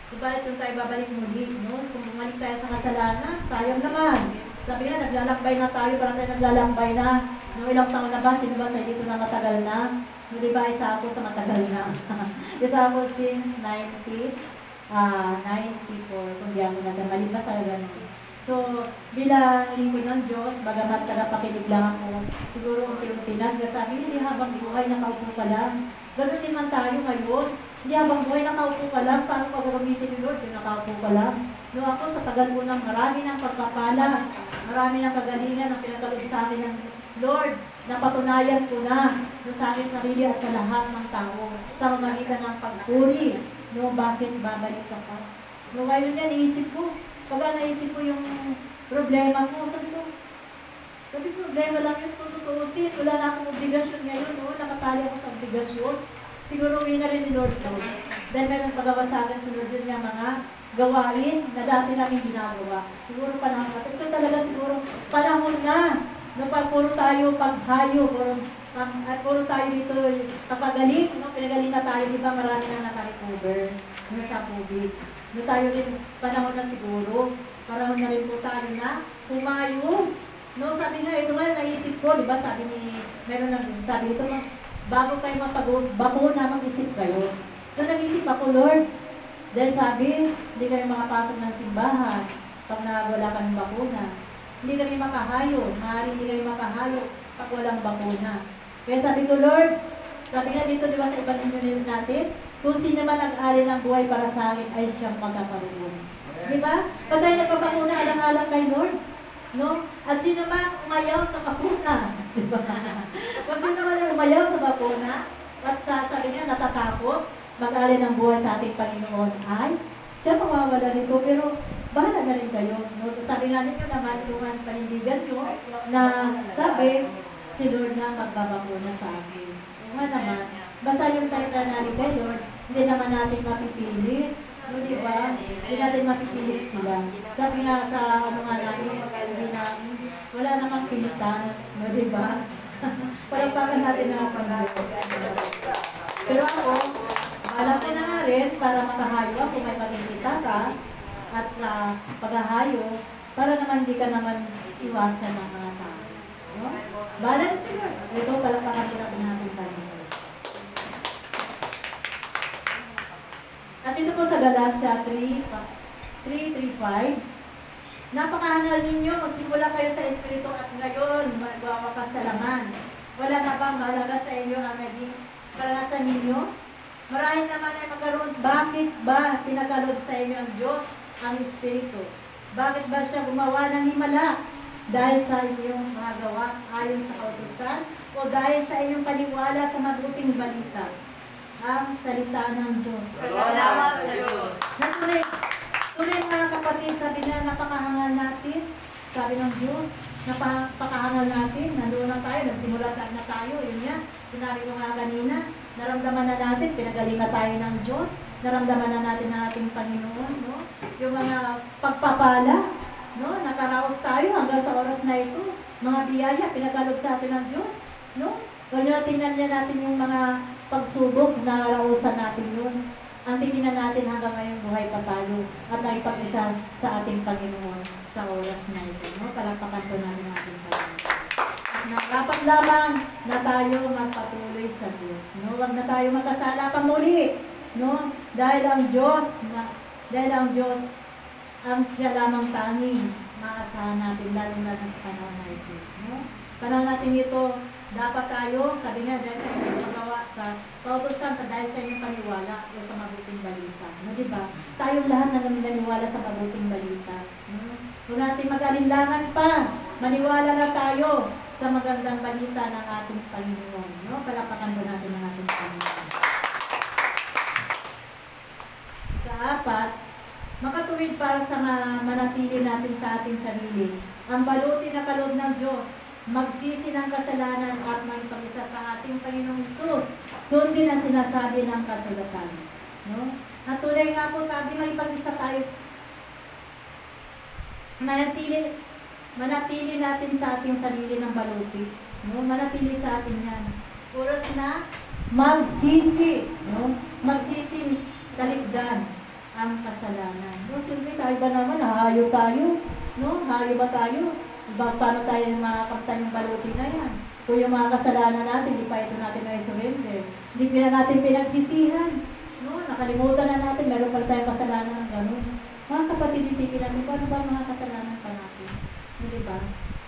subalit kung tayo babalik muli, no? Kung bumalik tayo sa kasalanan, sayang naman. Sabi nga, naglalakbay na tayo, parang tayo naglalakbay na. No, ilang taon na ba? Sino ba sa dito na matagal na? No, diba, isa ako sa matagal na. Isa ako since 94, kung di ako nagkamali ba sa ganun. So, bilang lingkod ng Diyos, bagamat tagapakinig lang ako, siguro unti-unti na, sabi, hindi habang buhay, nakaupo ka lang. Ganun din man tayo ngayon. Hindi habang buhay, nakaupo ka lang. Paano pag-gamitin ni Lord? Yung nakaupo ka lang. No, ako sa tagal mo ng marami ng pagpapala, marami ng kagalingan ang pinagkalog sa akin ng Lord. Napatunayan ko na no, sa aking sarili at sa lahat ng tao sa mamagitan ng pagpuri. No, bakit babalik ka pa? Nung ngayon yan, iisip ko. Pagka naisip ko yung problema ko, sabi ko, problema lang yun kung tutuusin. Wala na akong obligasyon ngayon, no? Nakatali ako sa obligasyon. Siguro uwi na rin ni Lord ko. Dahil meron pagawa sa akin, sunod yun yung mga gawain na dati namin ginagawa. Siguro panahon na. Ito talaga siguro panahon na. Puro tayo paghayo, puro tayo dito kapagaling, no? Pinagaling na tayo, di ba marami na naka-recover no, sa COVID. No, tayo rin, panahon na siguro, panahon na rin po tayo na humayo. No, sabi nga, ito nga naisip ko, di ba, meron lang, sabi ito, bago kayo mapag-bakuna, mag-isip kayo. So, nag-isip ako, Lord, dahil sabi, hindi kayo makapasok ng simbahan pag wala kang bakuna. Hindi kami makahayo, maaaring hindi kami makahayo pag walang bakuna. Kaya sabi ko, Lord, sabi nga dito, di ba, sa Evangelyo natin, kung sino man nag-ari ng buhay para sa akin, ay siyang magkakaroon. Di ba? Pag tayo nagpapakuna, alang-alang kay Lord. No? At sino man umayaw sa bakuna. Diba? Kung sino man umayaw sa bakuna, at sabi niya, natatakot, mag-alay ng buhay sa ating Panginoon, ay, siya mawawala nito, pero bahala na rin kayo. No? Sabi nga ninyo naman, yung panindigan nyo, na sabi, si Lord na magbabakuna sa akin. Yung nga naman, basta yung time na namin kay Lord, hindi naman natin mapipilit. No, di ba? Hindi natin mapipilit sila. Sabi nga sa mga natin, wala namang pilitan. No, di ba? Palagpakan natin ang Panginoon. Pero ako, alam ko na nga rin, para makahayo ako, may magigita ka, at sa paghahayo, para naman di ka naman iwasan ng mga tao. No? Balance yun. Ito, palagpakan natin tayo. At ito po sa Galatia 3:3-5, napakahangal ninyo, simula kayo sa Espiritu at ngayon, magwawakas sa laman. Wala na bang mahalaga sa inyo ang naging karanasan ninyo? Marahil naman ay magkaroon, bakit ba pinagkaloob sa inyo ang Diyos, ang Espiritu? Bakit ba siya gumawa ng himala? Dahil sa inyong mga gawa ayon sa kautusan o dahil sa inyong paniwala sa mabuting balita? Ang salita ng Diyos. Salamat sa Diyos. Tuloy mga kapatid, sabi na napakahangal natin, sabi ng Diyos, napakahangal natin, nandoon na tayo, nagsimula na tayo, yun yan, sinabi ko nga kanina, naramdaman na natin, pinagaling na tayo ng Diyos, naramdaman na natin ang ating Panginoon, no? Yung mga pagpapala, no? Nakaraos tayo hanggang sa oras na ito, mga biyaya, pinagalog sa atin ng Diyos, no? Kung tingnan niya natin yung mga pagsubok na rausan natin yun. Ang titingnan natin hanggang ngayong buhay pa tayo at naipag-isa sa ating Panginoon sa oras na ito. No? Palakpakan po natin ang ating Panginoon. Dapat lamang na tayo magpatuloy sa Diyos. No? Huwag na tayo magkasala pa muli. No? Dahil ang Diyos, ang siya lamang tanging maasahan natin, lalo na sa panahon na ito. No? Panahon natin ito, dapat tayo, sabi nga, dahil sa inyong magawa sa kautusan, dahil sa inyong paniwala o sa mabuting balita. No, diba? Tayong lahat na naniniwala sa mabuting balita. No? Kung natin mag-alinlangan pa, maniwala na tayo sa magandang balita ng ating Panginoon. No? Palapakan po natin ang ating Panginoon. Kaapat, makatuwid para sa manatili natin sa ating sarili. Ang baluti na kaloob ng Diyos, magsisi ng kasalanan at magpag-isa sa ating Panginoong Hesus. Sundin ang sinasabi ng kasulatan. No? At tulay nga po sabi, magpag-isa tayo. Manatili natin sa ating sarili ng baluti. No? Manatili sa atin yan. Oras na magsisi. No? Magsisi, talikdan ang kasalanan. No? Siyempre, tayo ba naman, hayo tayo? No? Hayo ba tayo? Paano tayo makakaptan yung baluti na yan? Kung yung mga kasalanan natin, hindi pa ito natin na i-surrender. Hindi pa natin pinagsisihan. No? Nakalimutan na natin, meron pala tayong kasalanan ng gano'n. Mga kapatid, isipin natin, paano ba mga kasalanan pa natin? Hindi ba?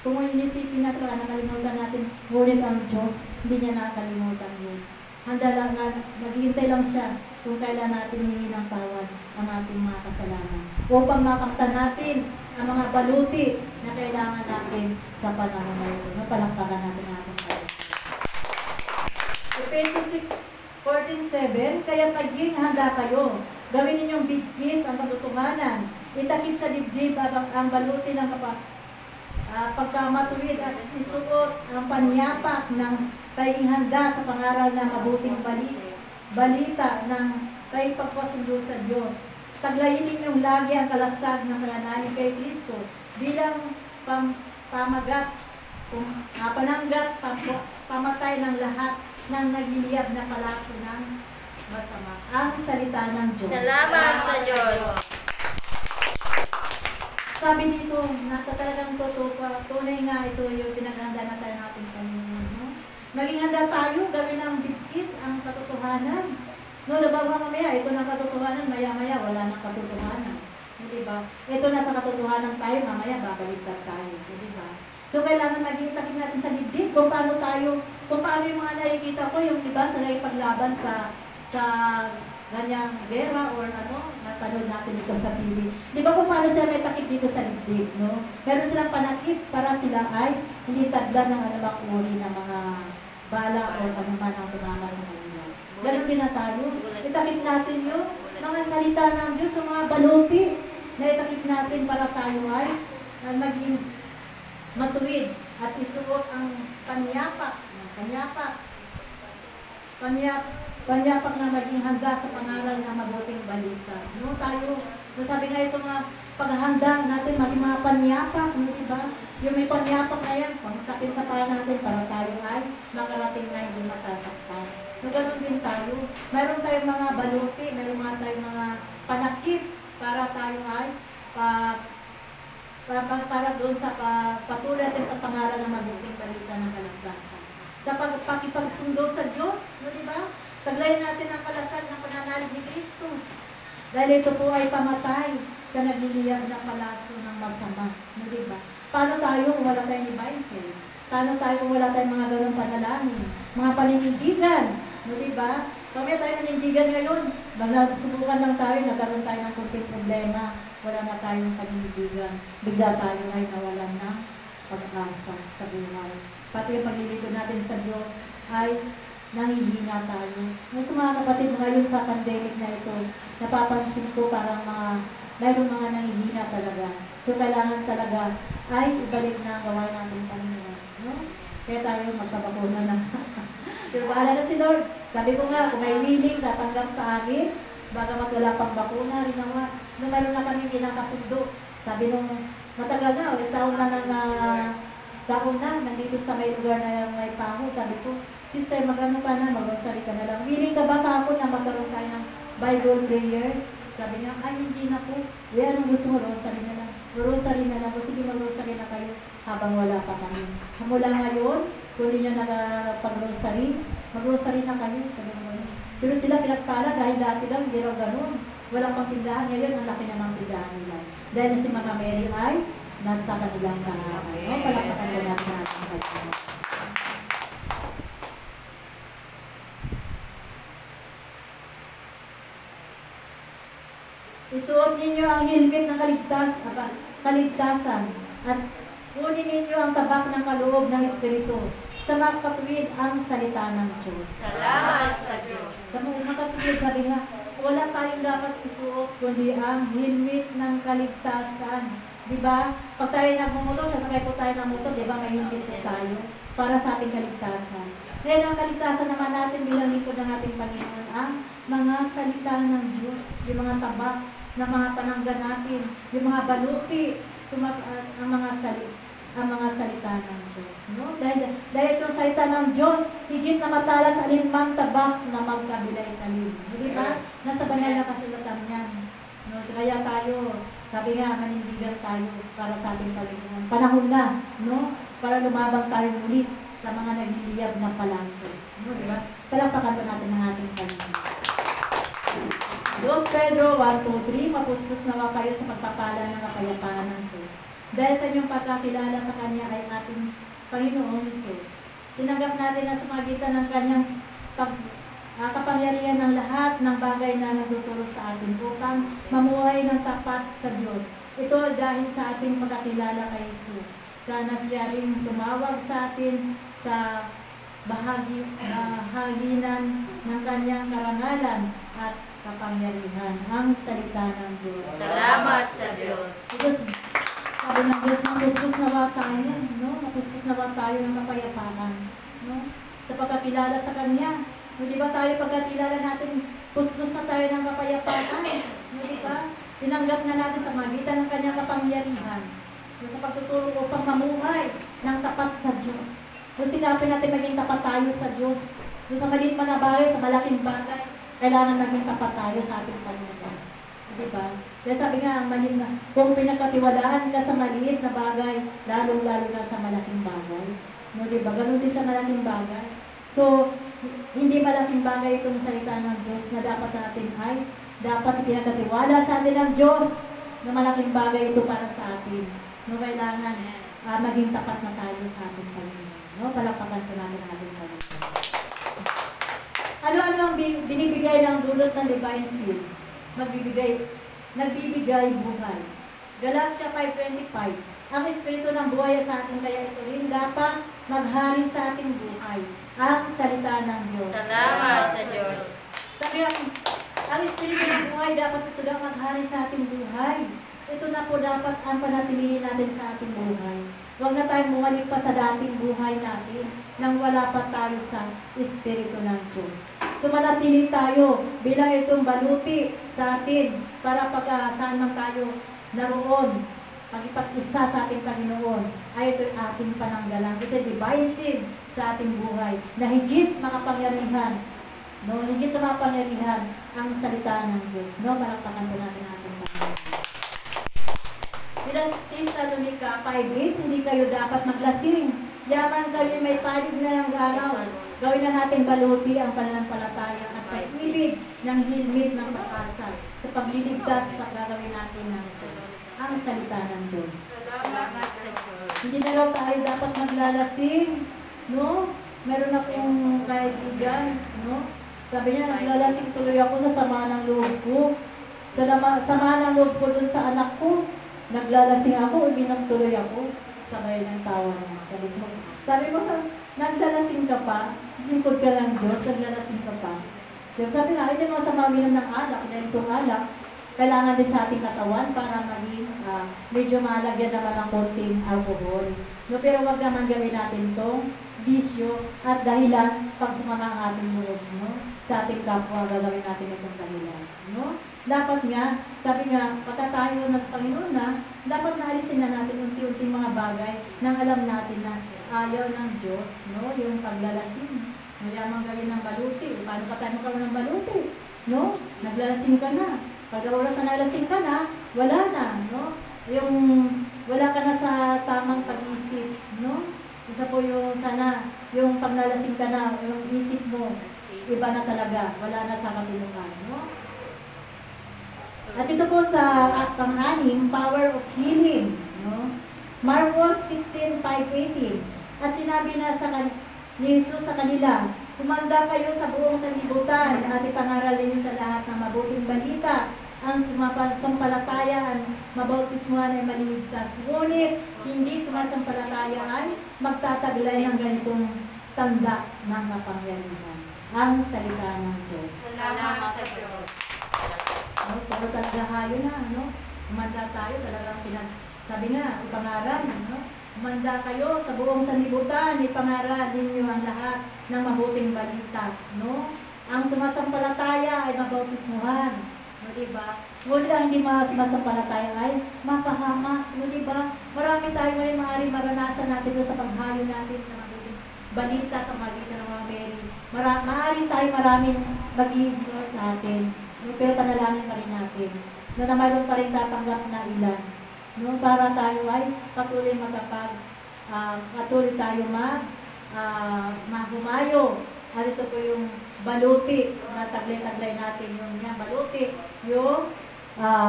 Kung inisipin natin, nakalimutan natin, ngunit ang Diyos, hindi niya nakalimutan yun. Handa lang nga, naghihintay lang siya kung kailan natin hingi ng tawad ang ating mga kasalanan. Upang makaptan natin ang mga baluti na kailangan natin sa panahon na ito. Palakpakan natin ang ating Panginoon. Ephesians 6:14 27, kaya maging handa kayo. Gawin ninyong bigkis ang katotohanan. Itakip sa dibdib ang baluti ng pagkamatuwid at isuot ang panyapak ng tayong handa sa pangaral ng mabuting balita ng tayong pagpasundo sa Diyos. Taglayin ninyong lagi ang kalasag ng pananalig kay Kristo bilang pananggat, pamatay ng lahat ng nagliliyab na palaso ng masama. Ang salita ng Diyos. Salamat sa Diyos. Sabi dito, talagang totoo pa, tunay nga ito yung pinaghanda na tayo natin Panginoon. No? Maging handa tayo, gawin ng bigkis ang katotohanan. No, nabawa mamaya, ito na katotohanan, maya-maya, wala nang katotohanan. Hindi ba? Ito na sa katotohanan tayo, mamaya babaliktad tayo. Hindi ba? So, kailangan maging takip natin sa dibdib kung paano yung mga nakikita ko, yung iba sa paglaban sa ganyang gera or napanood natin dito sa TV. Di ba kung paano sila may takip dito sa dibdib, no? Meron silang panakip para sila ay hindi tagdan ng anumang uri ng mga bala o anuman ang tumama sa kanila. Ganun din na tayo. Itakip natin yung mga salita ng Diyos, yung mga baluti na itakip natin para tayo ay maging matuwid at isuot ang panyapak na maging handa sa pangaral ng mabuting balita. No, tayo, sabi nga ito mga paghahanda natin, maging mga panyapak, di ba? Yung may panyapak na yan, pangsapin sa paa natin para tayo ay makarating na hindi masasaktan. So, ganun din tayo. Mayroon tayong mga baluti, mayroon mga tayong mga panakip para tayo ay para doon sa patuloy natin ang pangaral ng mabuting balita ng kaligtasan. Sa pagpakipagsundo sa Diyos, no, di ba? Taglayin natin ang kalasag ng pananalig ni Kristo. Dahil ito po ay pamatay sa nagliliyab na palaso ng masama. No, di ba? Paano tayo kung wala tayong devices? Paano tayo kung wala tayong mga ganong panalangin? Mga paninindigan, no, di ba? Kami tayo nanindigan ngayon. Subukan lang tayo, nagkaroon tayo ng kunting problema. Wala na tayong panindigan. Bigla tayo ay nawalan ng pag-asa sa buhay. Pati yung paglilito natin sa Diyos ay nangihina tayo. Sa mga kapatid ngayon sa pandemic na ito, napapansin ko parang mayroong mga nangihina talaga. So kailangan talaga ay ibalik na ang gawa natin Panginoon. No? Kaya tayo magpabakuna na. Pero bahala na si Lord. Sabi ko nga, kung may willing tatanggap sa akin, bagamat wala pang bakuna, rin naman. Nung meron na kami kinakasundo. Sabi nung matagal na, ulit taon na, nandito sa may lugar na may paho. Sabi ko, sister, magano ka na, mag-rosary ka na lang. Willing ka ba kahapon na magkaroon tayo ng Bible prayer? Sabi niya, ay hindi na po. Anong gusto mo, rosary na lang. Rosary na lang. O sige, mag-rosary na kayo habang wala pa kami. Mula ngayon, kung hindi niya nakapag-rosary, mag-rosary na kayo. Sabi mo, pero sila pinagpala dahil dati lang, hindi raw ganun. Walang pang tindahan. Ngayon, ang laki na ng tindahan nila. Dahil si Mama Mary ay nasa kanilang tahanan. No? Palakpakan mo natin natin. Isuot ninyo ang helmet ng kaligtasan at kunin ninyo ang tabak ng kaloob ng Espiritu sa makatuwid ang salita ng Diyos. Salamat sa Diyos. Sa makatuwid, sabi nga, wala tayong dapat isuot kundi ang helmet ng kaligtasan. Diba? Pag tayo nagmumotor, sasakay po tayo ng motor, diba may helmet po tayo para sa ating kaligtasan. Ngayon ang kaligtasan naman natin bilang lingkod ng ating Panginoon ang mga salita ng Diyos, yung mga tabak na mga panangga natin, yung mga baluti, ang mga salita ng Diyos. No? Dahil itong salita ng Diyos, higit na matalas sa alinmang tabak na magkabilay talim. Di ba? Nasa banal na kasulatan yan. No? So, kaya tayo, sabi nga, manindigan tayo para sa ating Panginoon. Panahon na, no? Para lumabang tayo ulit sa mga nagliliyab na palaso. No? Di ba? Palakpakan pa natin ang ating Panginoon. 2 Pedro 1:2-3, mapuspos nawa kayo sa pagpapala ng kapayapaan ng Diyos. Dahil sa inyong pagkakilala sa Kanya ay ating Panginoon Jesus. Tinanggap natin na sa magitan ng Kanyang kapangyarihan ng lahat ng bagay na nagtuturo sa atin upang mamuhay ng tapat sa Diyos. Ito dahil sa ating pagkakilala kay Jesus. Sana siya rin tumawag sa atin sa bahaginan ng kanyang karangalan at kapangyarihan. Ang salita ng Diyos. Salamat sa Diyos. Diyos, sabi ng Diyos, mapuspos na ba tayo? No? Mapuspos na ba tayo ng kapayapaan? No? Sa pagkakilala sa Kanya. No, di ba tayo pagkakilala natin, puspos na tayo ng kapayapaan? No, di ba? Tinanggap na natin sa magitan ng Kanyang kapangyarihan. No, sa pagtutulong upang mamuhay ng tapat sa Diyos. No, sinapin natin maging tapat tayo sa Diyos. No, sa maliit man na bagay, sa malaking bagay, kailangan maging tapat tayo sa ating Panginoon. Diba? Kaya sabi nga, ang maliit na, kung pinagkatiwalaan ka sa maliit na bagay, lalo-lalo na sa malaking bagay. No, diba? Ganun din sa malaking bagay. So, hindi malaking bagay itong salita ng Diyos na dapat natin ay dapat pinagkatiwala sa atin ng Diyos na malaking bagay ito para sa atin. No, kailangan maging tapat na tayo sa ating Panginoon. No, palakpakan po natin ang ating Panginoon. Ano-ano ang binibigay ng dulot ng divine seal? Nagbibigay buhay. Galatia 5:25. Ang Espiritu ng buhay sa atin, kaya ito rin dapat maghari sa ating buhay. Ang salita ng Diyos. Salamat sa Diyos. Sabi ang Espiritu ng buhay, dapat ito daw maghari sa ating buhay. Ito na po dapat ang panatilihin natin sa ating buhay. Huwag na tayong bumalik pa sa dating buhay natin nang wala pa tayo sa Espiritu ng Diyos. So manatili tayo bilang itong baluti sa atin para pag saan man tayo naroon, pag-ipag-isa sa ating Panginoon, ay ito'y ating pananggalang. Ito'y divisive sa ating buhay na higit makapangyarihan. No, higit na makapangyarihan ang salita ng Diyos. No, malakpakan po natin ang ating Panginoon. Bilang Thessalonica 5:8, hindi kayo dapat maglasing. Yaman kayo may palig na ng araw. Gawin na natin baluti ang pananampalataya at pag-ibig ng hilmit ng makasal sa pagliligtas sa gagawin natin ng ang salita ng Diyos. Salamat sa Diyos. Hindi na lang tayo dapat maglalasing, no? Meron akong kaibigan, no? Sabi niya, naglalasing tuloy ako sa sama ng loob ko. Sa sama ng loob ko dun sa anak ko. Naglalasing ako, uminom tuloy ako. Sabay ng tawa niya. Sabi mo, naglalasing ka pa, lingkod ka ng Diyos, naglalasing ka pa. Sabi na, hindi mo sa maminom ng alak, dahil itong alak, kailangan din sa ating katawan para maging medyo malagyan naman ng konting alcohol. No, pero wag naman gawin natin itong bisyo at dahilan pag sumama ang ating loob, no? Sa ating kapwa, gagawin natin itong dahilan. No? Dapat nga, sabi nga, pagka tayo ng Panginoon na, dapat naalisin na natin unti-unti mga bagay nang alam natin na ayaw ng Diyos, no? Yung paglalasing. Mayamang gawin ng baluti. Paano pa tayo magkaroon ng baluti? No? Naglalasing ka na. Pag oras na nalasing ka na, wala na, no? Yung wala ka na sa tamang pag-isip, no? Isa po yung sana, yung pag nalasing ka na, yung isip mo, iba na talaga, wala na sa kabilukan, no? At ito po sa pang-anim, power of healing, no? Marcos 16:5-18. At sinabi na ni Jesus sa kanila, kumanda kayo sa buong sanlibutan at ipangaralin niyo sa lahat ng mabuting balita. Ang sumasampalataya at mabautismuhan ay maliligtas. Ngunit, hindi sumasampalataya ay magtataglay ng ganitong tanda ng kapangyarihan. Ang salita ng Diyos. Salamat sa Diyos. No, pero talaga kayo na, no? Kumanda tayo, talagang sabi nga, ipangaral, no? Kumanda kayo sa buong sanlibutan, ipangaral ninyo ang lahat ng mabuting balita, no? Ang sumasampalataya ay mabautismuhan. No, diba? Ngunit ang hindi sumasampalataya ay mapahama. No, diba? Marami tayo ngayon maaaring maranasan natin sa paghayo natin sa mabuting balita sa magitan ng mga Mary. Maaaring tayo maraming mag-i-ignore sa atin. No, pero panalangin pa rin natin. No, na mayroon pa rin tatanggap na ilan. No, para tayo ay patuloy patuloy tayo mahumayo. At ito po yung baluti na taglay-taglay natin yung baluti, yung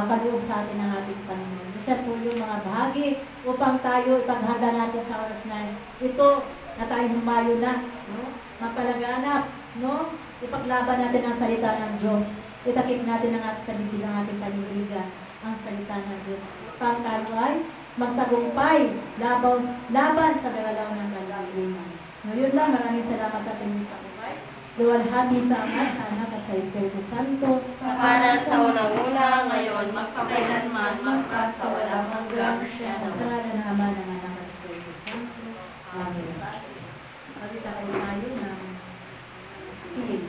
kaloob sa atin ng ating Panginoon. Isa po yung mga bahagi upang tayo ipaghanda natin sa oras na ito na tayo humayo na, no? Mapalaganap, no? Ipaglaban natin ang salita ng Diyos. Itakip natin ang ating salita ng ating paniligan, ang salita ng Diyos. Upang tayo ay magtagumpay laban sa galaw ng kaliliman. Ngayon lang, maraming salamat sa ating sa buhay. Luwalhati sa Ama, sa Anak at sa Espiritu Santo. Para sa unang-una, ngayon, magpakailanman, magpasawalang hanggang siya Sa naman. ngalan ng Ama, ng Anak at Espiritu Santo. Amen. Pagkita ko tayo ng steam.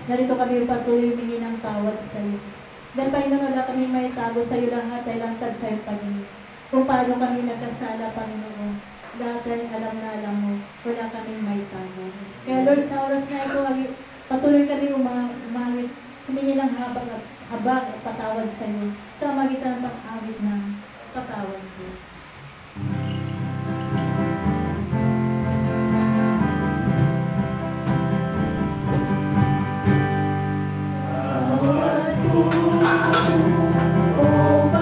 Narito kami patuloy humingi ng tawad sa iyo. Dahil Panginoon, wala kami may tago sa iyo lahat ay langkad sa iyo, Panginoon. Kung paano kami nagkasala, Panginoon, dahil alam na alam mo, wala kami may tago. Kaya Lord, sa oras na ito, patuloy kami umawit, humingi ng habang at patawad sa iyo, sa magitan ng pag-awit ng patawad ko. Oh,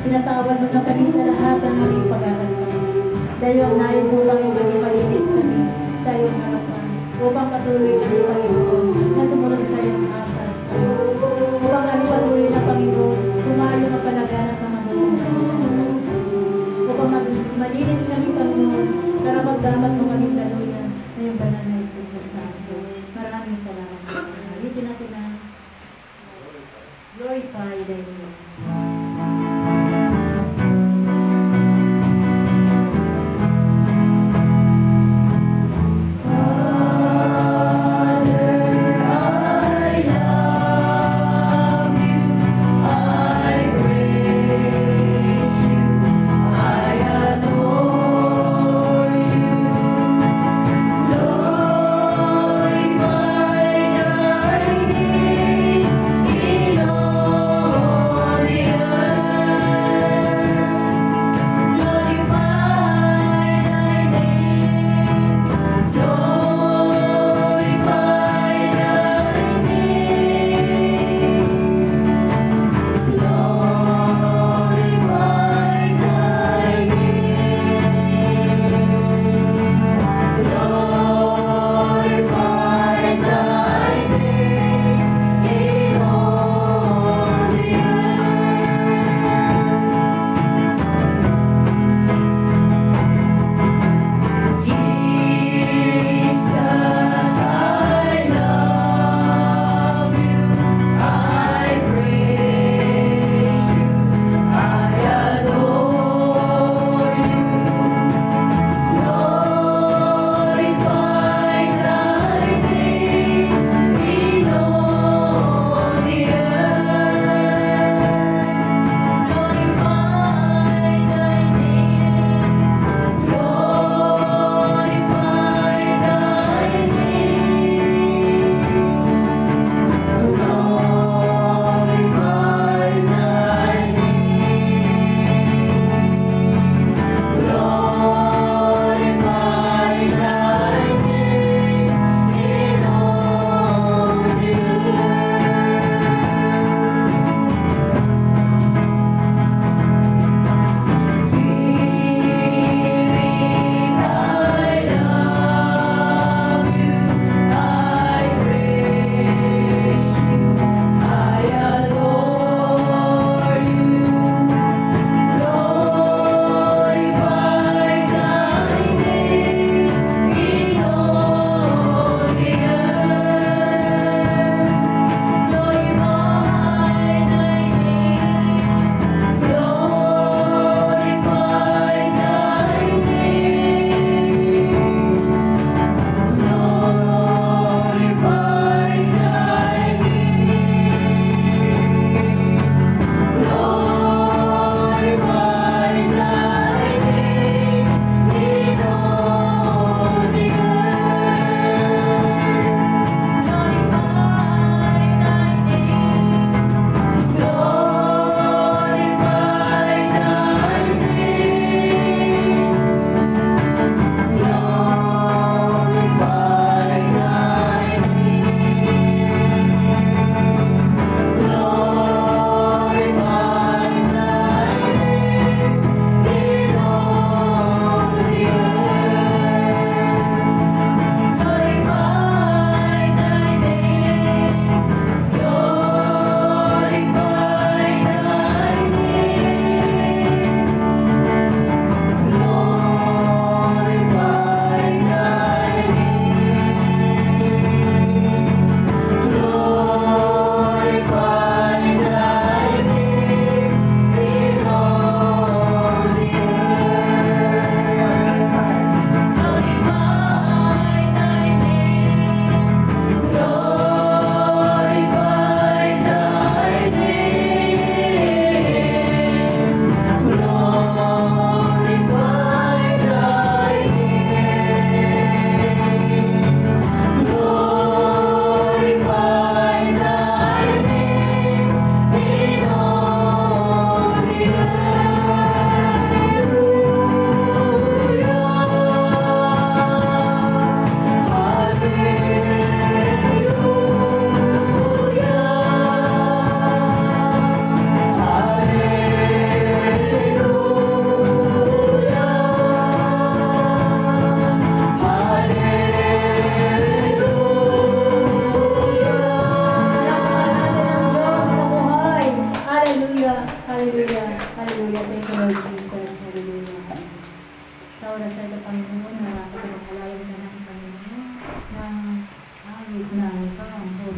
Pinatawad mo na kami sa lahat ng aming pagkakasala. Dahil ang nais mo kami maging malinis kami sa iyong harapan, upang patuloy kami, Panginoon, na sumunod sa iyong atas. Upang kami patuloy na, Panginoon, tumayo na palaganap ng mabuhay. Upang malinis kami, Panginoon, para magdamat mo kami daluyan na yung banal na Espiritu Santo. Maraming salamat. Halitin natin na glorify thy name. Glorify thy name in all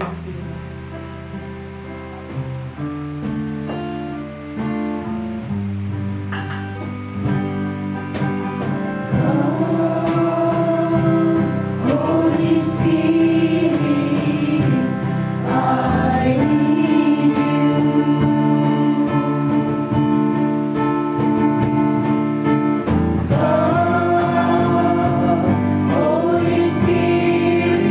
Holy Spirit. Holy Spirit, I need you. Come, Holy Spirit,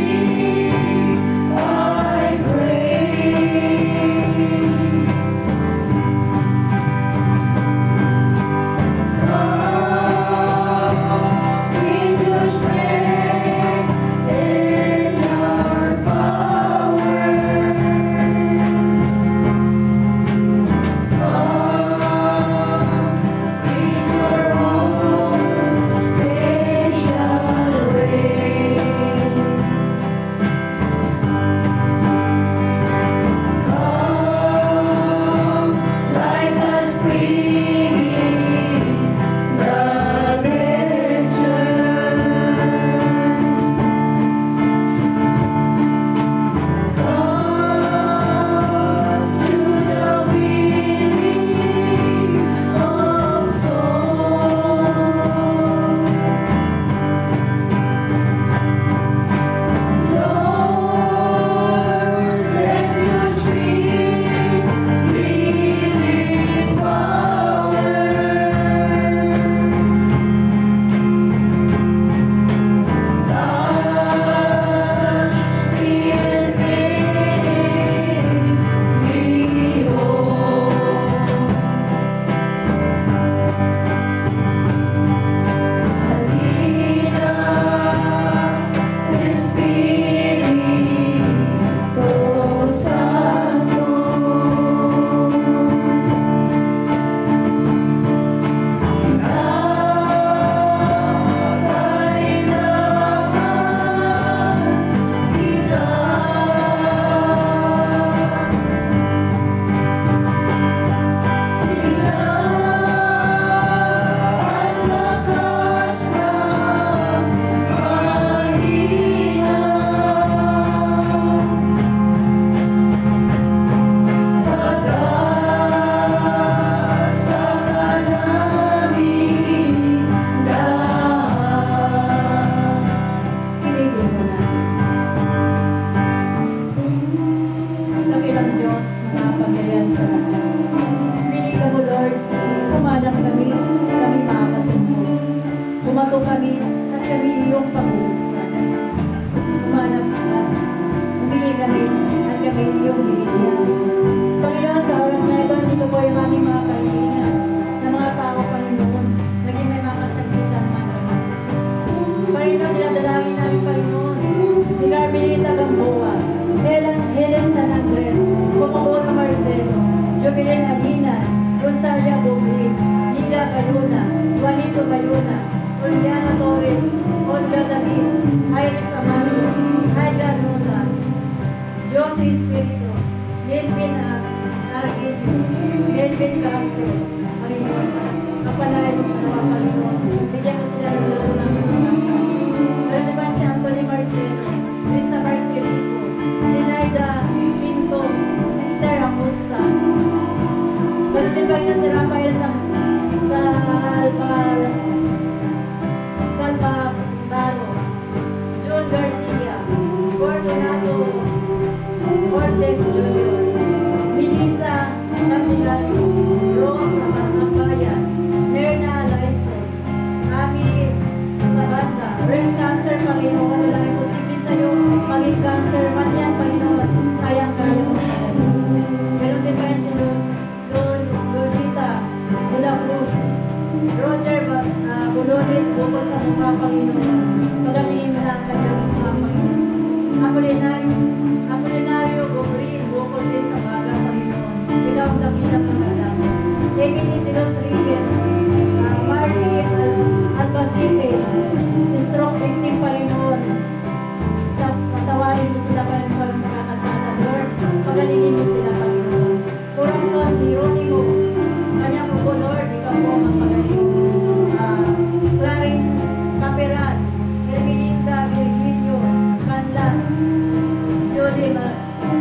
I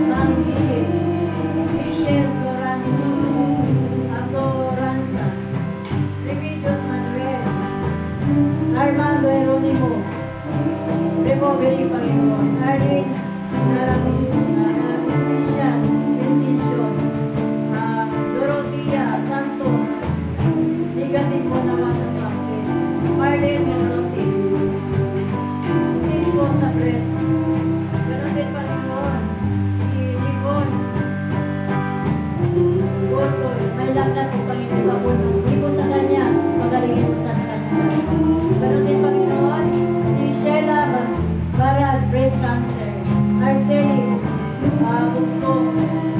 Tangi, Michelle Adoranza, Remedios Manuel, Armando Eronimo, Recovery Panginoon, Arlene Christian, Bendition, Dorothea Santos, Negative po naman sa sakit, Marlene Morote, Cisco Sabres, ganoon din Panginoon, si Nicole, Gordoy, may lagnat po Panginoon, ipapuno, hindi po sa kanya, magalingin po sa kanya. Ganoon din Panginoon, si Sheila Barad, breast cancer, Arceli, Bukto,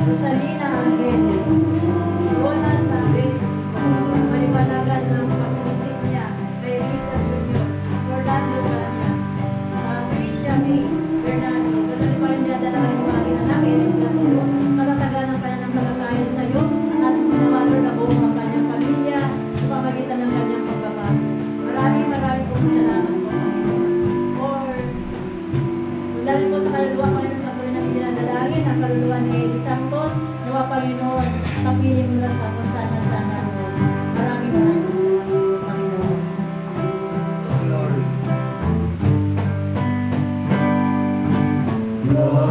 Rosalina Angel, Rona Sabit, malipanagan ng pag-isip niya, kay Risa Jr., Orlando Ganya, Tricia B. Fernando, ganoon pa rin dinadalahan yung mga anak, Eric Lasilo, matatagan ng pananampalataya sa iyo, at nawalo na buong ang kanyang pamilya, sa pamagitan ng kanyang pagbabago. Maraming po salamat po, Panginoon. Dahil po sa kaluluwa, Panginoon, patuloy na dinadalangin ang kaluluwa ni Eddie Santos, nawa Panginoon, kapiling mo na sa kung saan na siya naroon. Maraming po salamat po, Panginoon. Glory.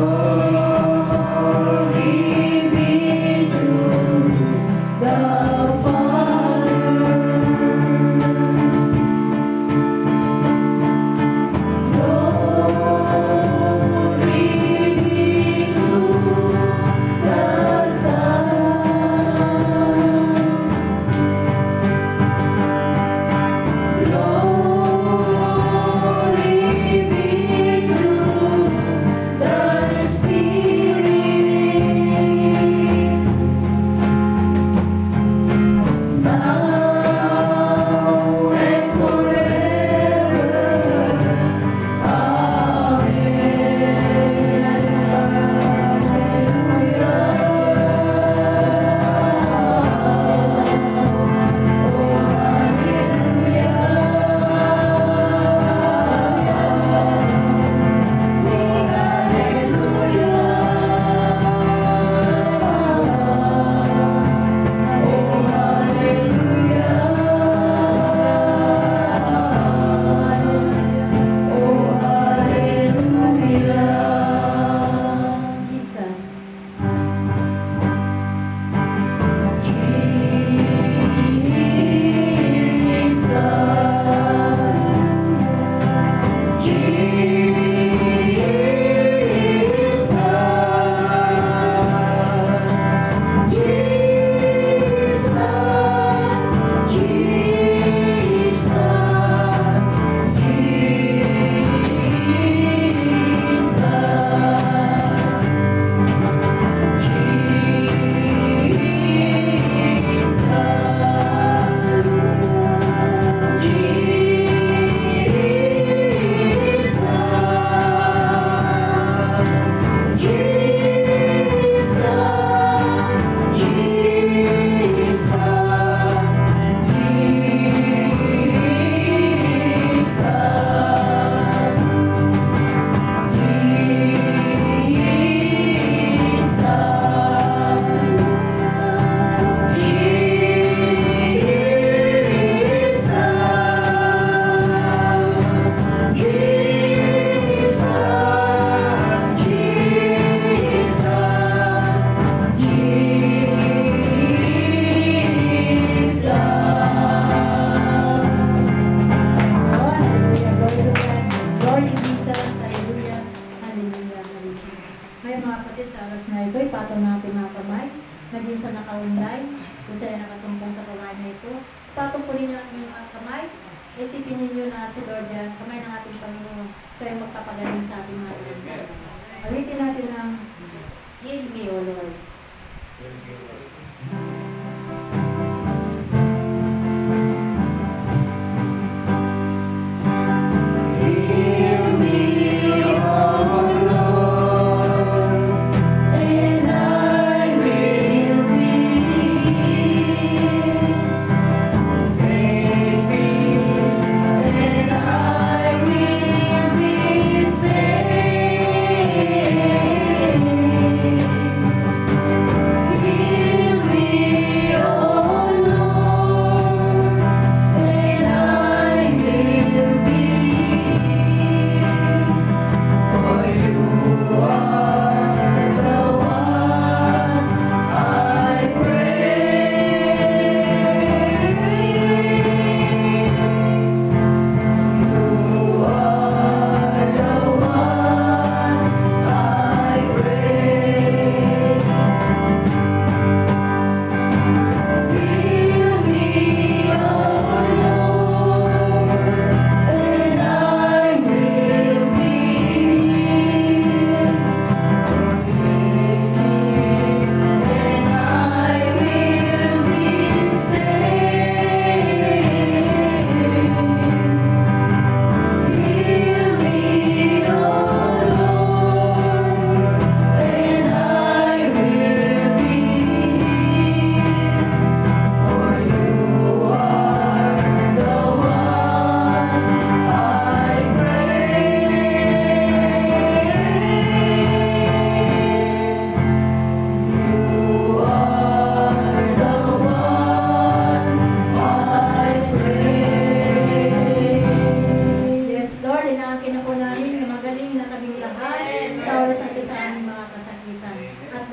Isipin ninyo na si Lord yan, kamay ng ating Panginoon, siya yung magpapagaling sa ating mga ito. Alitin natin ang Heal me, O Lord. Saved.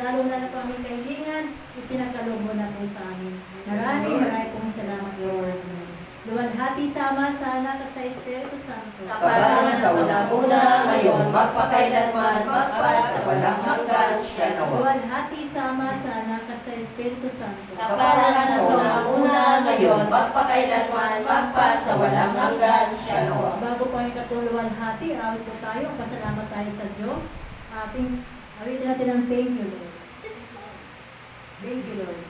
lalo na na po aming kaibigan, ipinagkaloob mo na po sa amin. Maraming pong salamat, Lord. Luwalhati sa Ama, sa Anak at sa Espiritu Santo. Kapara sa unang-una, ngayon, magpakailanman, magpa sa walang hanggan, siya nawa. Luwalhati sa Ama, sa Anak at sa Espiritu Santo. Kapara sa unang-una, ngayon, magpakailanman, magpa sa walang hanggan, siya nawa. Bago po ang ikatuluwalhati, awit po tayo, pasalamat tayo sa Diyos. Awitin natin ang thank you, Lord. Thank you, Lord.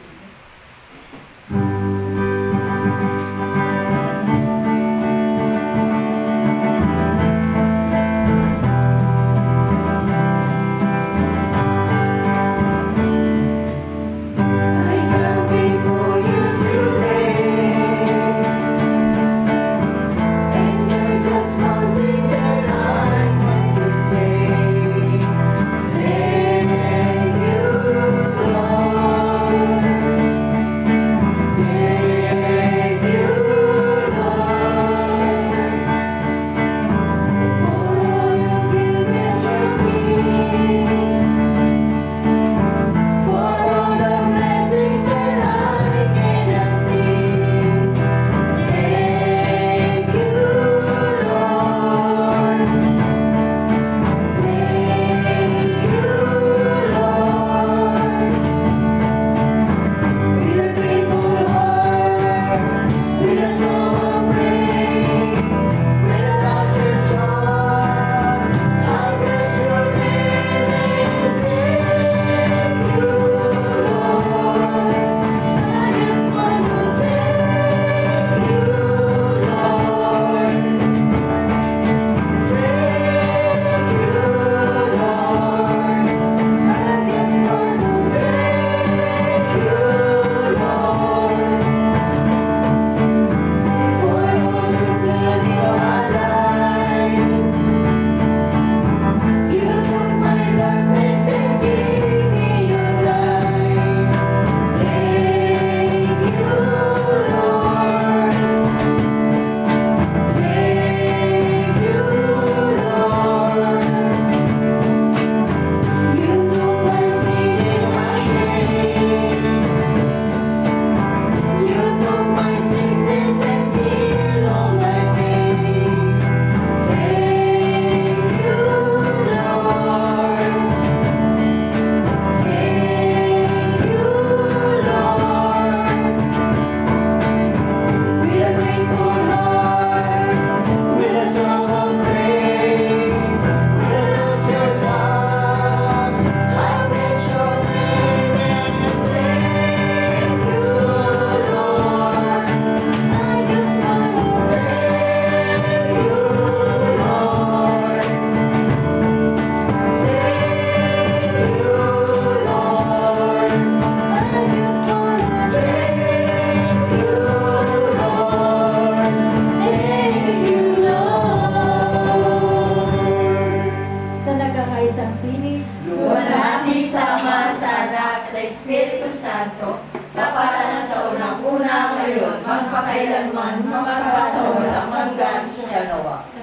Magpakailanman, magpa sa walang hanggan, siya nawa.